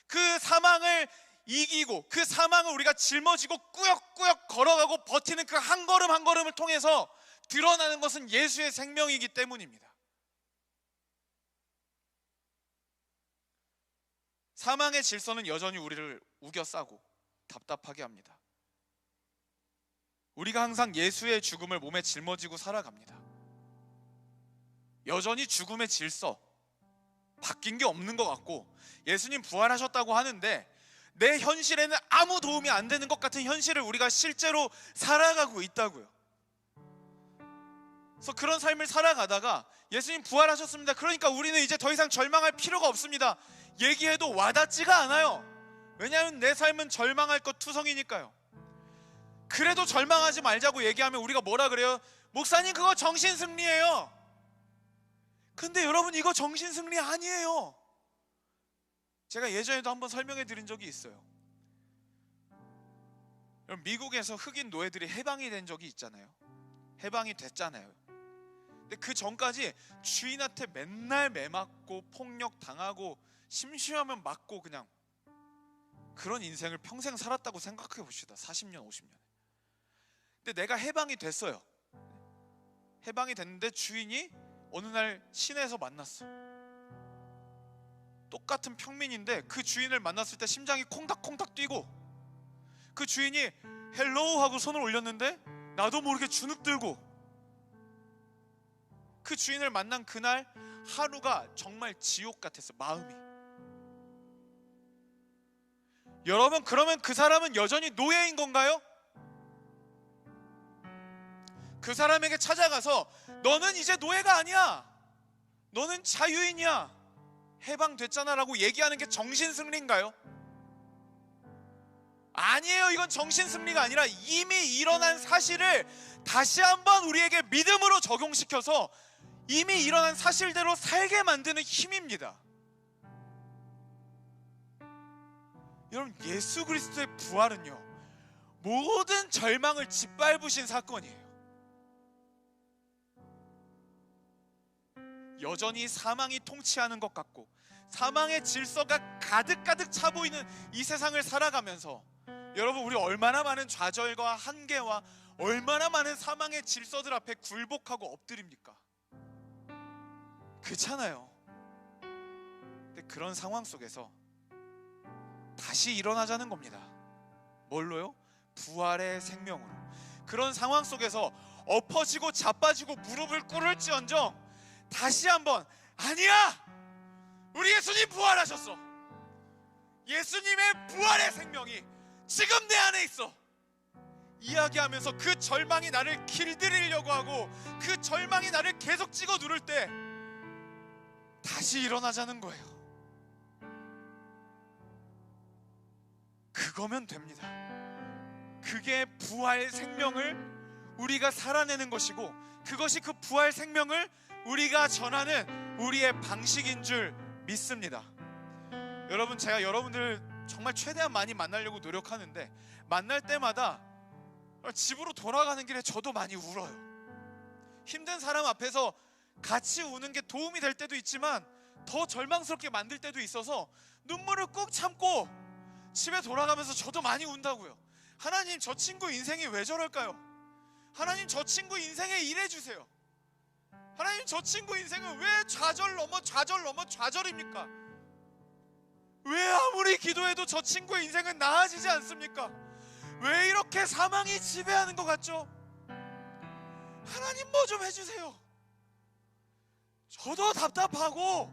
그 사망을 이기고 그 사망을 우리가 짊어지고 꾸역꾸역 걸어가고 버티는 그 한 걸음 한 걸음을 통해서 드러나는 것은 예수의 생명이기 때문입니다. 사망의 질서는 여전히 우리를 우겨싸고 답답하게 합니다. 우리가 항상 예수의 죽음을 몸에 짊어지고 살아갑니다. 여전히 죽음의 질서 바뀐 게 없는 것 같고, 예수님 부활하셨다고 하는데 내 현실에는 아무 도움이 안 되는 것 같은 현실을 우리가 실제로 살아가고 있다고요. 그래서 그런 삶을 살아가다가 예수님 부활하셨습니다. 그러니까 우리는 이제 더 이상 절망할 필요가 없습니다. 얘기해도 와닿지가 않아요. 왜냐하면 내 삶은 절망할 것 투성이니까요. 그래도 절망하지 말자고 얘기하면 우리가 뭐라 그래요? 목사님, 그거 정신승리예요. 근데 여러분, 이거 정신승리 아니에요. 제가 예전에도 한번 설명해 드린 적이 있어요. 미국에서 흑인 노예들이 해방이 된 적이 있잖아요. 해방이 됐잖아요. 근데 그 전까지 주인한테 맨날 매맞고 폭력당하고 심심하면 맞고 그냥 그런 인생을 평생 살았다고 생각해 봅시다. 40년, 50년. 근데 내가 해방이 됐어요. 해방이 됐는데 주인이 어느 날 시내에서 만났어. 똑같은 평민인데 그 주인을 만났을 때 심장이 콩닥콩닥 뛰고, 그 주인이 헬로우 하고 손을 올렸는데 나도 모르게 주눅 들고, 그 주인을 만난 그날 하루가 정말 지옥 같았어, 마음이. 여러분, 그러면 그 사람은 여전히 노예인 건가요? 그 사람에게 찾아가서 너는 이제 노예가 아니야, 너는 자유인이야, 해방됐잖아 라고 얘기하는 게 정신승리인가요? 아니에요. 이건 정신승리가 아니라 이미 일어난 사실을 다시 한번 우리에게 믿음으로 적용시켜서 이미 일어난 사실대로 살게 만드는 힘입니다. 여러분, 예수 그리스도의 부활은요, 모든 절망을 짓밟으신 사건이에요. 여전히 사망이 통치하는 것 같고 사망의 질서가 가득가득 차 보이는 이 세상을 살아가면서 여러분, 우리 얼마나 많은 좌절과 한계와 얼마나 많은 사망의 질서들 앞에 굴복하고 엎드립니까? 그렇잖아요. 근데 그런 상황 속에서 다시 일어나자는 겁니다. 뭘로요? 부활의 생명으로. 그런 상황 속에서 엎어지고 자빠지고 무릎을 꿇을지언정 다시 한번, 아니야! 우리 예수님 부활하셨어. 예수님의 부활의 생명이 지금 내 안에 있어. 이야기하면서 그 절망이 나를 길들이려고 하고 그 절망이 나를 계속 찍어 누를 때 다시 일어나자는 거예요. 그거면 됩니다. 그게 부활 생명을 우리가 살아내는 것이고, 그것이 그 부활 생명을 우리가 전하는 우리의 방식인 줄 믿습니다. 여러분, 제가 여러분들 정말 최대한 많이 만나려고 노력하는데 만날 때마다 집으로 돌아가는 길에 저도 많이 울어요. 힘든 사람 앞에서 같이 우는 게 도움이 될 때도 있지만 더 절망스럽게 만들 때도 있어서 눈물을 꾹 참고 집에 돌아가면서 저도 많이 운다고요. 하나님, 저 친구 인생이 왜 저럴까요? 하나님, 저 친구 인생에 일해주세요. 하나님, 저 친구 인생은 왜 좌절 넘어 좌절입니까? 왜 아무리 기도해도 저 친구의 인생은 나아지지 않습니까? 왜 이렇게 사망이 지배하는 것 같죠? 하나님, 뭐 좀 해주세요. 저도 답답하고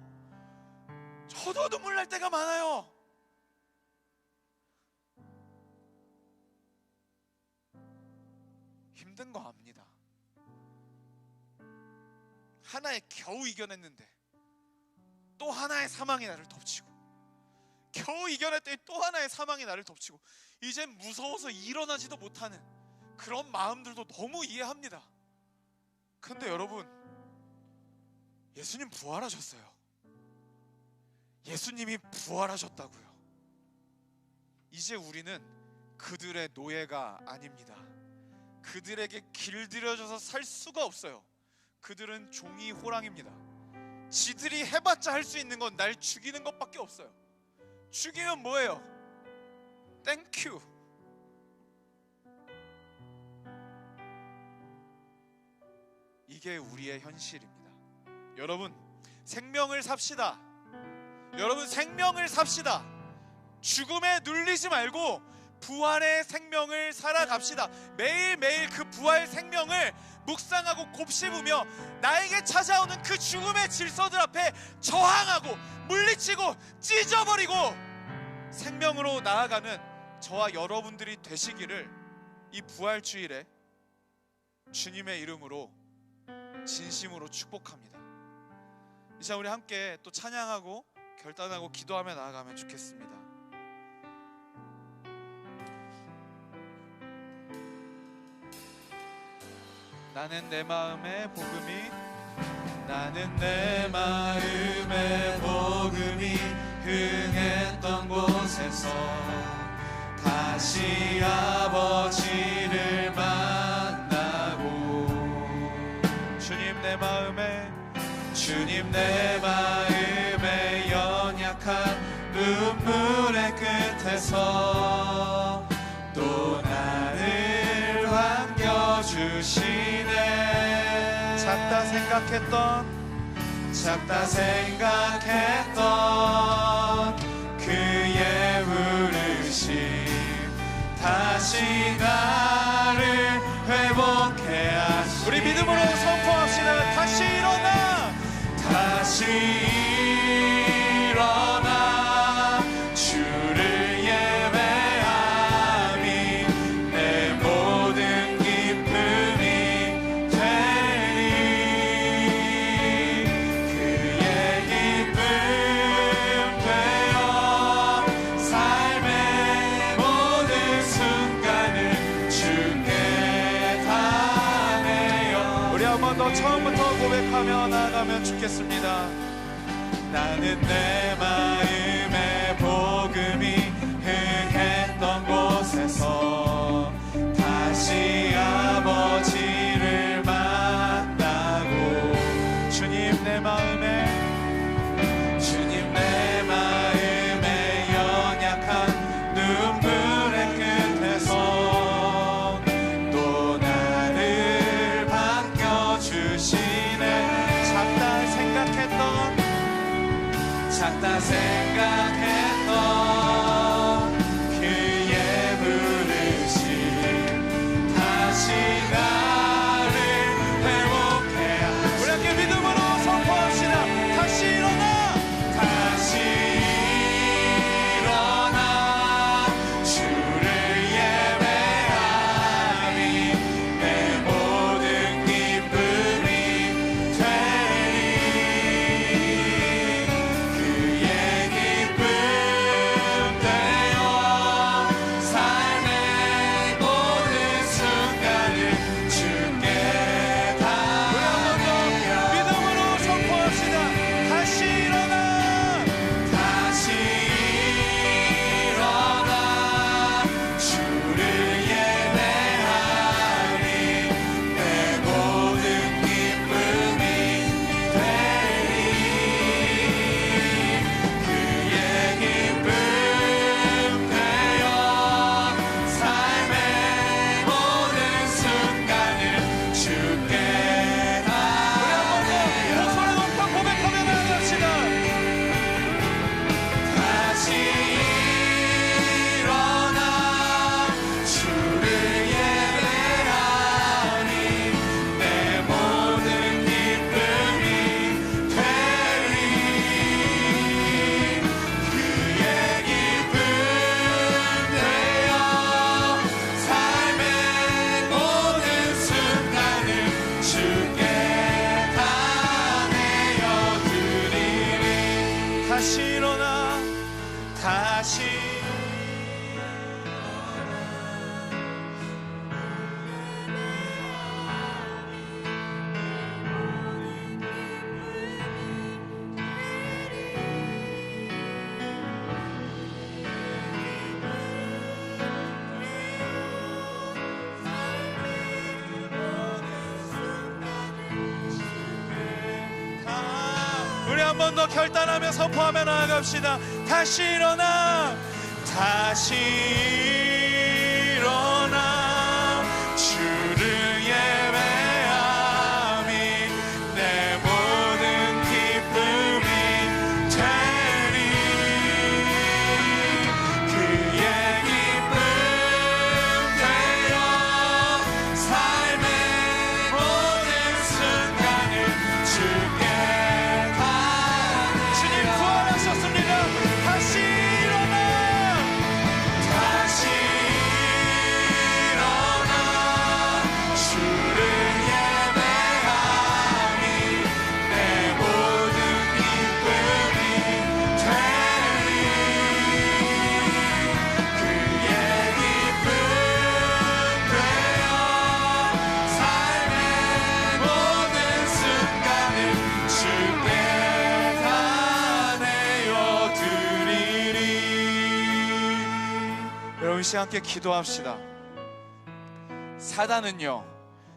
저도 눈물 날 때가 많아요. 힘든 거 압니다. 하나에 겨우 이겨냈는데 또 하나의 사망이 나를 덮치고, 겨우 이겨냈더니 또 하나의 사망이 나를 덮치고, 이젠 무서워서 일어나지도 못하는 그런 마음들도 너무 이해합니다. 근데 여러분, 예수님 부활하셨어요. 예수님이 부활하셨다고요. 이제 우리는 그들의 노예가 아닙니다. 그들에게 길들여져서 살 수가 없어요. 그들은 종이 호랑입니다. 지들이 해봤자 할 수 있는 건 날 죽이는 것밖에 없어요. 죽이면 뭐예요? 땡큐. 이게 우리의 현실입니다. 여러분, 생명을 삽시다. 여러분, 생명을 삽시다. 죽음에 눌리지 말고 부활의 생명을 살아갑시다. 매일매일 그 부활 생명을 묵상하고 곱씹으며 나에게 찾아오는 그 죽음의 질서들 앞에 저항하고 물리치고 찢어버리고 생명으로 나아가는 저와 여러분들이 되시기를 이 부활주일에 주님의 이름으로 진심으로 축복합니다. 이 시간 우리 함께 또 찬양하고 결단하고 기도하며 나아가면 좋겠습니다. 나는 내 마음의 복음이, 나는 내 마음의 복음이 흥했던 곳에서 다시 아버지를 만나고, 주님 내 마음의 연약한 눈물의 끝에서 또 나를 반겨주시네. 작다 생각했던 그의 부르심 다시 나를 회복해 하시네. 우리 믿음으로 선포합시다. 다시 일어나 주를 예배함이 내 모든 기쁨이 되리. 그의 기쁨 되어 삶의 모든 순간을 주께 다내요. 우리 한 번 더 처음부터 고백하며 나아가면 좋겠습니다. 나는 내 마음의 복음이 주님 내 마음에 주님 내 마음에 연약한 눈물의 끝에서 또 나를 반겨주시네. 작다 생각했던 그의 부르심 다시 나를 회복해. 우리 함께 믿음으로 선포합시다. 다시 일어나 주를 예배함이 내 모든 기쁨이 되리. 그의 기쁨 되어 삶의 모든 순간을 주께 다 믿음으로 선포합시다. 다시 일어나 주를 예배하니 내 모든 기쁨이 되리. 그의 기쁨 되어 삶의 모든 순간을 주께 다 목소리 높여 고백하며 나아갑시다. 다시 일어나 주를 예배하니 내 모든 기쁨이 되리. 그의 기쁨 되어 삶의 모든 순간을 주께 다 내어드리리. 다시 일어나 우리 한 번 더 결단하며 선포하며 나아갑시다. 다시 일어나 주를 예배함이 내 모든 기쁨이 되리. 그의 기쁨 되어 삶의 모든 순간을 주께 다. 주님 부활하셨습니다. 다시 일어나 주를 예배하니 내 모든 기쁨이 되리. 그의 기쁨 되어 삶의 모든 순간을 주께 다 내어드리리. 여러분 이 시간 함께 기도합시다. 사단은요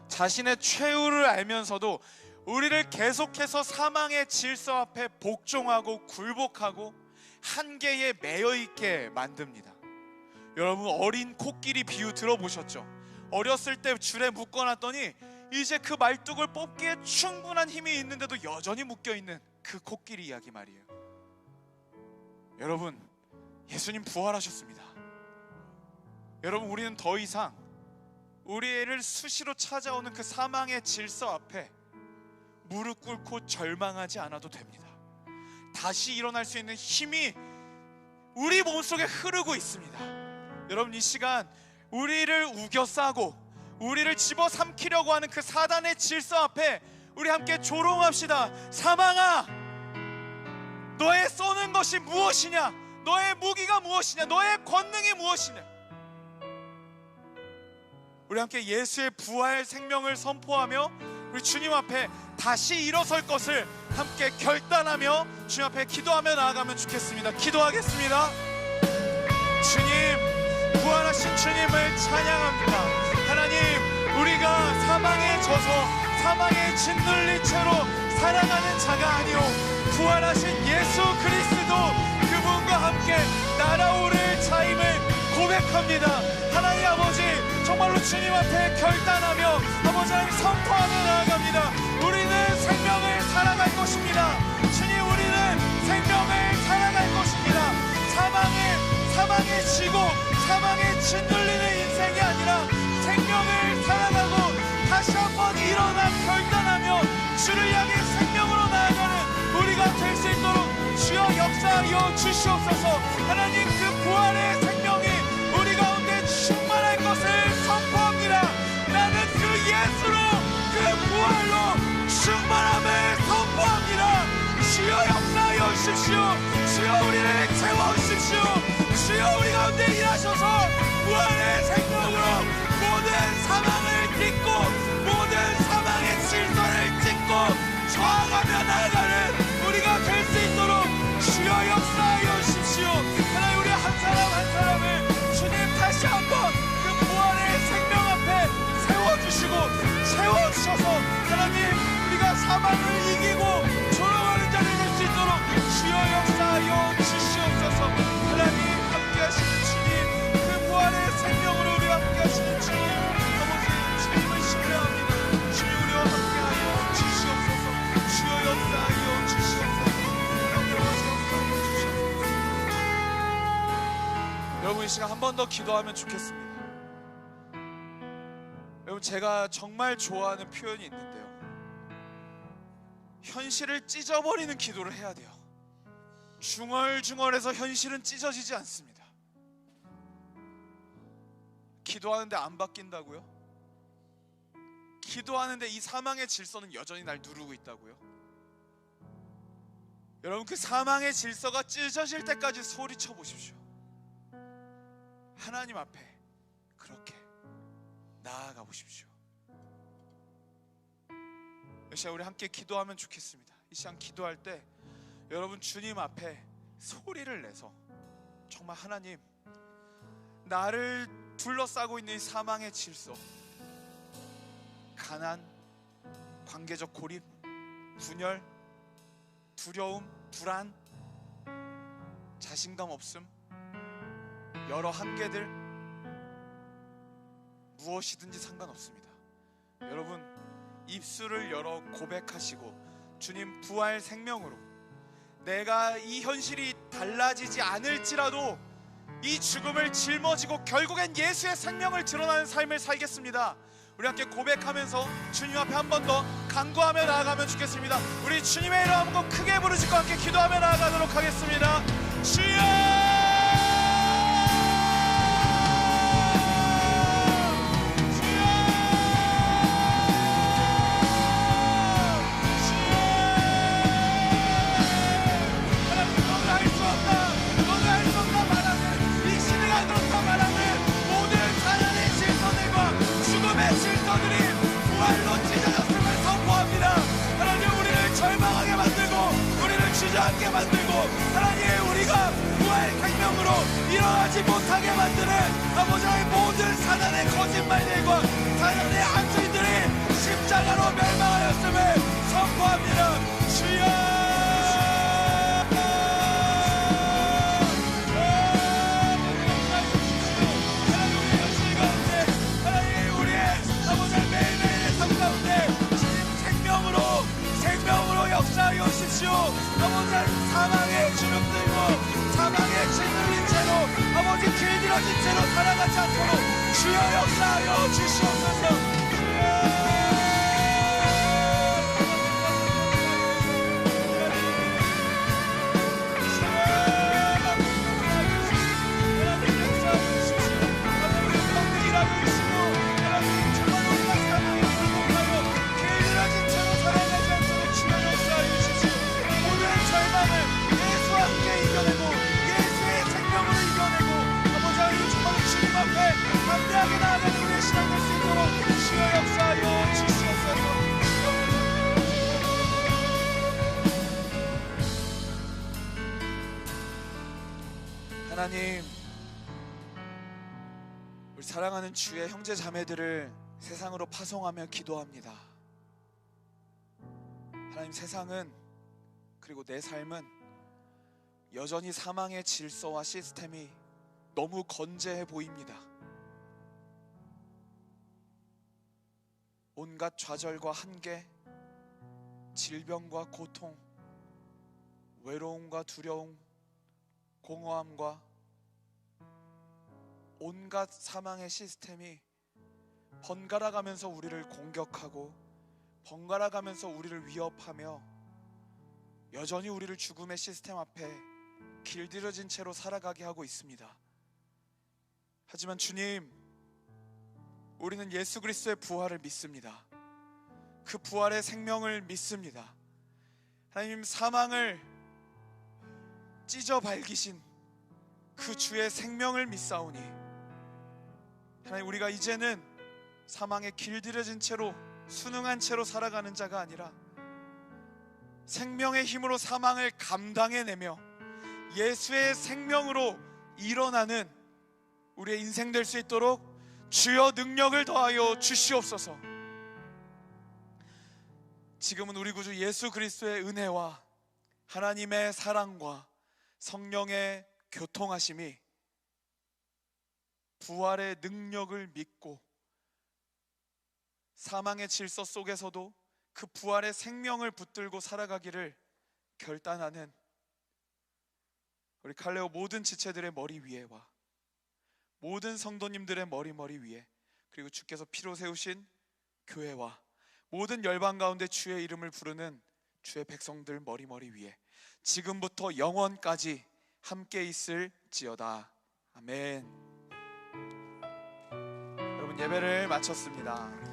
자신의 최후를 알면서도 우리를 계속해서 사망의 질서 앞에 복종하고 굴복하고 한계에 매여 있게 만듭니다. 여러분 어린 코끼리 비유 들어보셨죠? 어렸을 때 줄에 묶어놨더니 이제 그 말뚝을 뽑기에 충분한 힘이 있는데도 여전히 묶여있는 그 코끼리 이야기 말이에요. 여러분 예수님 부활하셨습니다. 여러분 우리는 더 이상 우리를 수시로 찾아오는 그 사망의 질서 앞에 무릎 꿇고 절망하지 않아도 됩니다. 다시 일어날 수 있는 힘이 우리 몸속에 흐르고 있습니다. 여러분 이 시간 우리를 우겨싸고 우리를 집어삼키려고 하는 그 사단의 질서 앞에 우리 함께 조롱합시다. 사망아, 너의 쏘는 것이 무엇이냐? 너의 무기가 무엇이냐? 너의 권능이 무엇이냐? 우리 함께 예수의 부활 생명을 선포하며 우리 주님 앞에 다시 일어설 것을 함께 결단하며 주님 앞에 기도하며 나아가면 좋겠습니다. 기도하겠습니다. 주님, 부활하신 주님을 찬양합니다. 하나님, 우리가 사망에 져서 사망에 짓눌린 채로 살 살아가는 자가 아니오 부활하신 예수 그리스도 그분과 함께 날아오를 자임을 고백합니다. 하나님 아버지 정말로 주님 앞에 결단하며 아버지 하나님 선포하며 나아갑니다. 우리는 생명을 살아갈 것입니다. 주님 우리는 생명을 살아갈 것입니다. 사망에 지고 사망에 짓눌리는 인생이 아니라 생명을 살아가고 다시 한번 일어나 결단하며 주를 향해 생명으로 나아가는 우리가 될 수 있도록 주여 역사하여 주시옵소서. 하나님 그 부활의 생명이 우리 가운데 충만할 것을 선포합니다. 나는 그 예수로 그 부활로 충만함을 선포합니다. 주여 역사하여 주십시오. 주여 우리를 채워주십시오. 주여 우리 가운데 일하셔서 부활의 생명으로 모든 사망을 딛고 모든 사망의 질서를 딛고 저항하며 나아가는 우리가 될 수 있도록 주여 역사하여 주십시오. 하나님 우리 한 사람 한 사람을 주님 다시 한번 그 부활의 생명 앞에 세워주시고 채워주셔서 하나님 우리가 사망을 이기고 조롱하는 자를 될 수 있도록 주여 역사하여 주시옵소서. 하나님 함께하시는 주님 그 부활의 생명으로 우리와 함께하시는 주님 아버지 주님을 신뢰합니다. 주님 우리와 함께하여 주시옵소서. 주여 역사하여 주시옵소서. 여러분 이 시간 한 번 더 기도하면 좋겠습니다. 여러분 제가 정말 좋아하는 표현이 있는데요, 현실을 찢어버리는 기도를 해야 돼요. 중얼중얼해서 현실은 찢어지지 않습니다. 기도하는데 안 바뀐다고요? 기도하는데 이 사망의 질서는 여전히 날 누르고 있다고요? 여러분 그 사망의 질서가 찢어질 때까지 소리쳐 보십시오. 하나님 앞에 그렇게 나아가 보십시오. 이 시간 우리 함께 기도하면 좋겠습니다. 이 시간 기도할 때 여러분 주님 앞에 소리를 내서 정말 하나님 나를 둘러싸고 있는 이 사망의 질서, 가난, 관계적 고립, 분열, 두려움, 불안, 자신감 없음, 여러 한계들 무엇이든지 상관없습니다. 여러분 입술을 열어 고백하시고 주님 부활 생명으로 내가 이 현실이 달라지지 않을지라도 이 죽음을 짊어지고 결국엔 예수의 생명을 드러나는 삶을 살겠습니다. 우리 함께 고백하면서 주님 앞에 한 번 더 간구하며 나아가면 좋겠습니다. 우리 주님의 이름 한번 크게 부르짖고 함께 기도하며 나아가도록 하겠습니다. 주여 주저앉게 만들고 하나님 우리가 부활 생명으로 일어나지 못하게 만드는 아버지 하나님 모든 사단의 거짓말들과 사단의 안주인들이 십자가로 멸망하였음을 선포합니다. 주여 역사하여 오십시오. 아버지 사망의 주눅들고 사망의 짓눌린 채로 아버지 길들여진 채로 살아가지 않도록 주여 역사하여 주시옵소서. 담대하게 나아가는 우리의 시간 될 수 있도록 주여 역사하여 주시옵소서. 하나님 우리 사랑하는 주의 형제 자매들을 세상으로 파송하며 기도합니다. 하나님 하나님, 세상은, 그리고 내 삶은 여전히 사망의 질서와 시스템이 너무 건재해 보입니다. 온갖 좌절과 한계, 질병과 고통, 외로움과 두려움, 공허함과 온갖 사망의 시스템이 번갈아가면서 우리를 공격하고 번갈아가면서 우리를 위협하며 여전히 우리를 죽음의 시스템 앞에 길들여진 채로 살아가게 하고 있습니다. 하지만 주님, 우리는 예수 그리스도의 부활을 믿습니다. 그 부활의 생명을 믿습니다. 하나님, 사망을 찢어 발기신 그 주의 생명을 믿사오니 하나님, 우리가 이제는 사망에 길들여진 채로 순응한 채로 살아가는 자가 아니라 생명의 힘으로 사망을 감당해내며 예수의 생명으로 일어나는 우리의 인생 될 수 있도록 주여 능력을 더하여 주시옵소서. 지금은 우리 구주 예수 그리스도의 은혜와 하나님의 사랑과 성령의 교통하심이 부활의 능력을 믿고 사망의 질서 속에서도 그 부활의 생명을 붙들고 살아가기를 결단하는 우리 칼레오 모든 지체들의 머리 위에와 모든 성도님들의 머리 위에, 그리고 주께서 피로 세우신 교회와 모든 열방 가운데 주의 이름을 부르는 주의 백성들 머리 위에 지금부터 영원까지 함께 있을지어다. 아멘. 여러분, 예배를 마쳤습니다.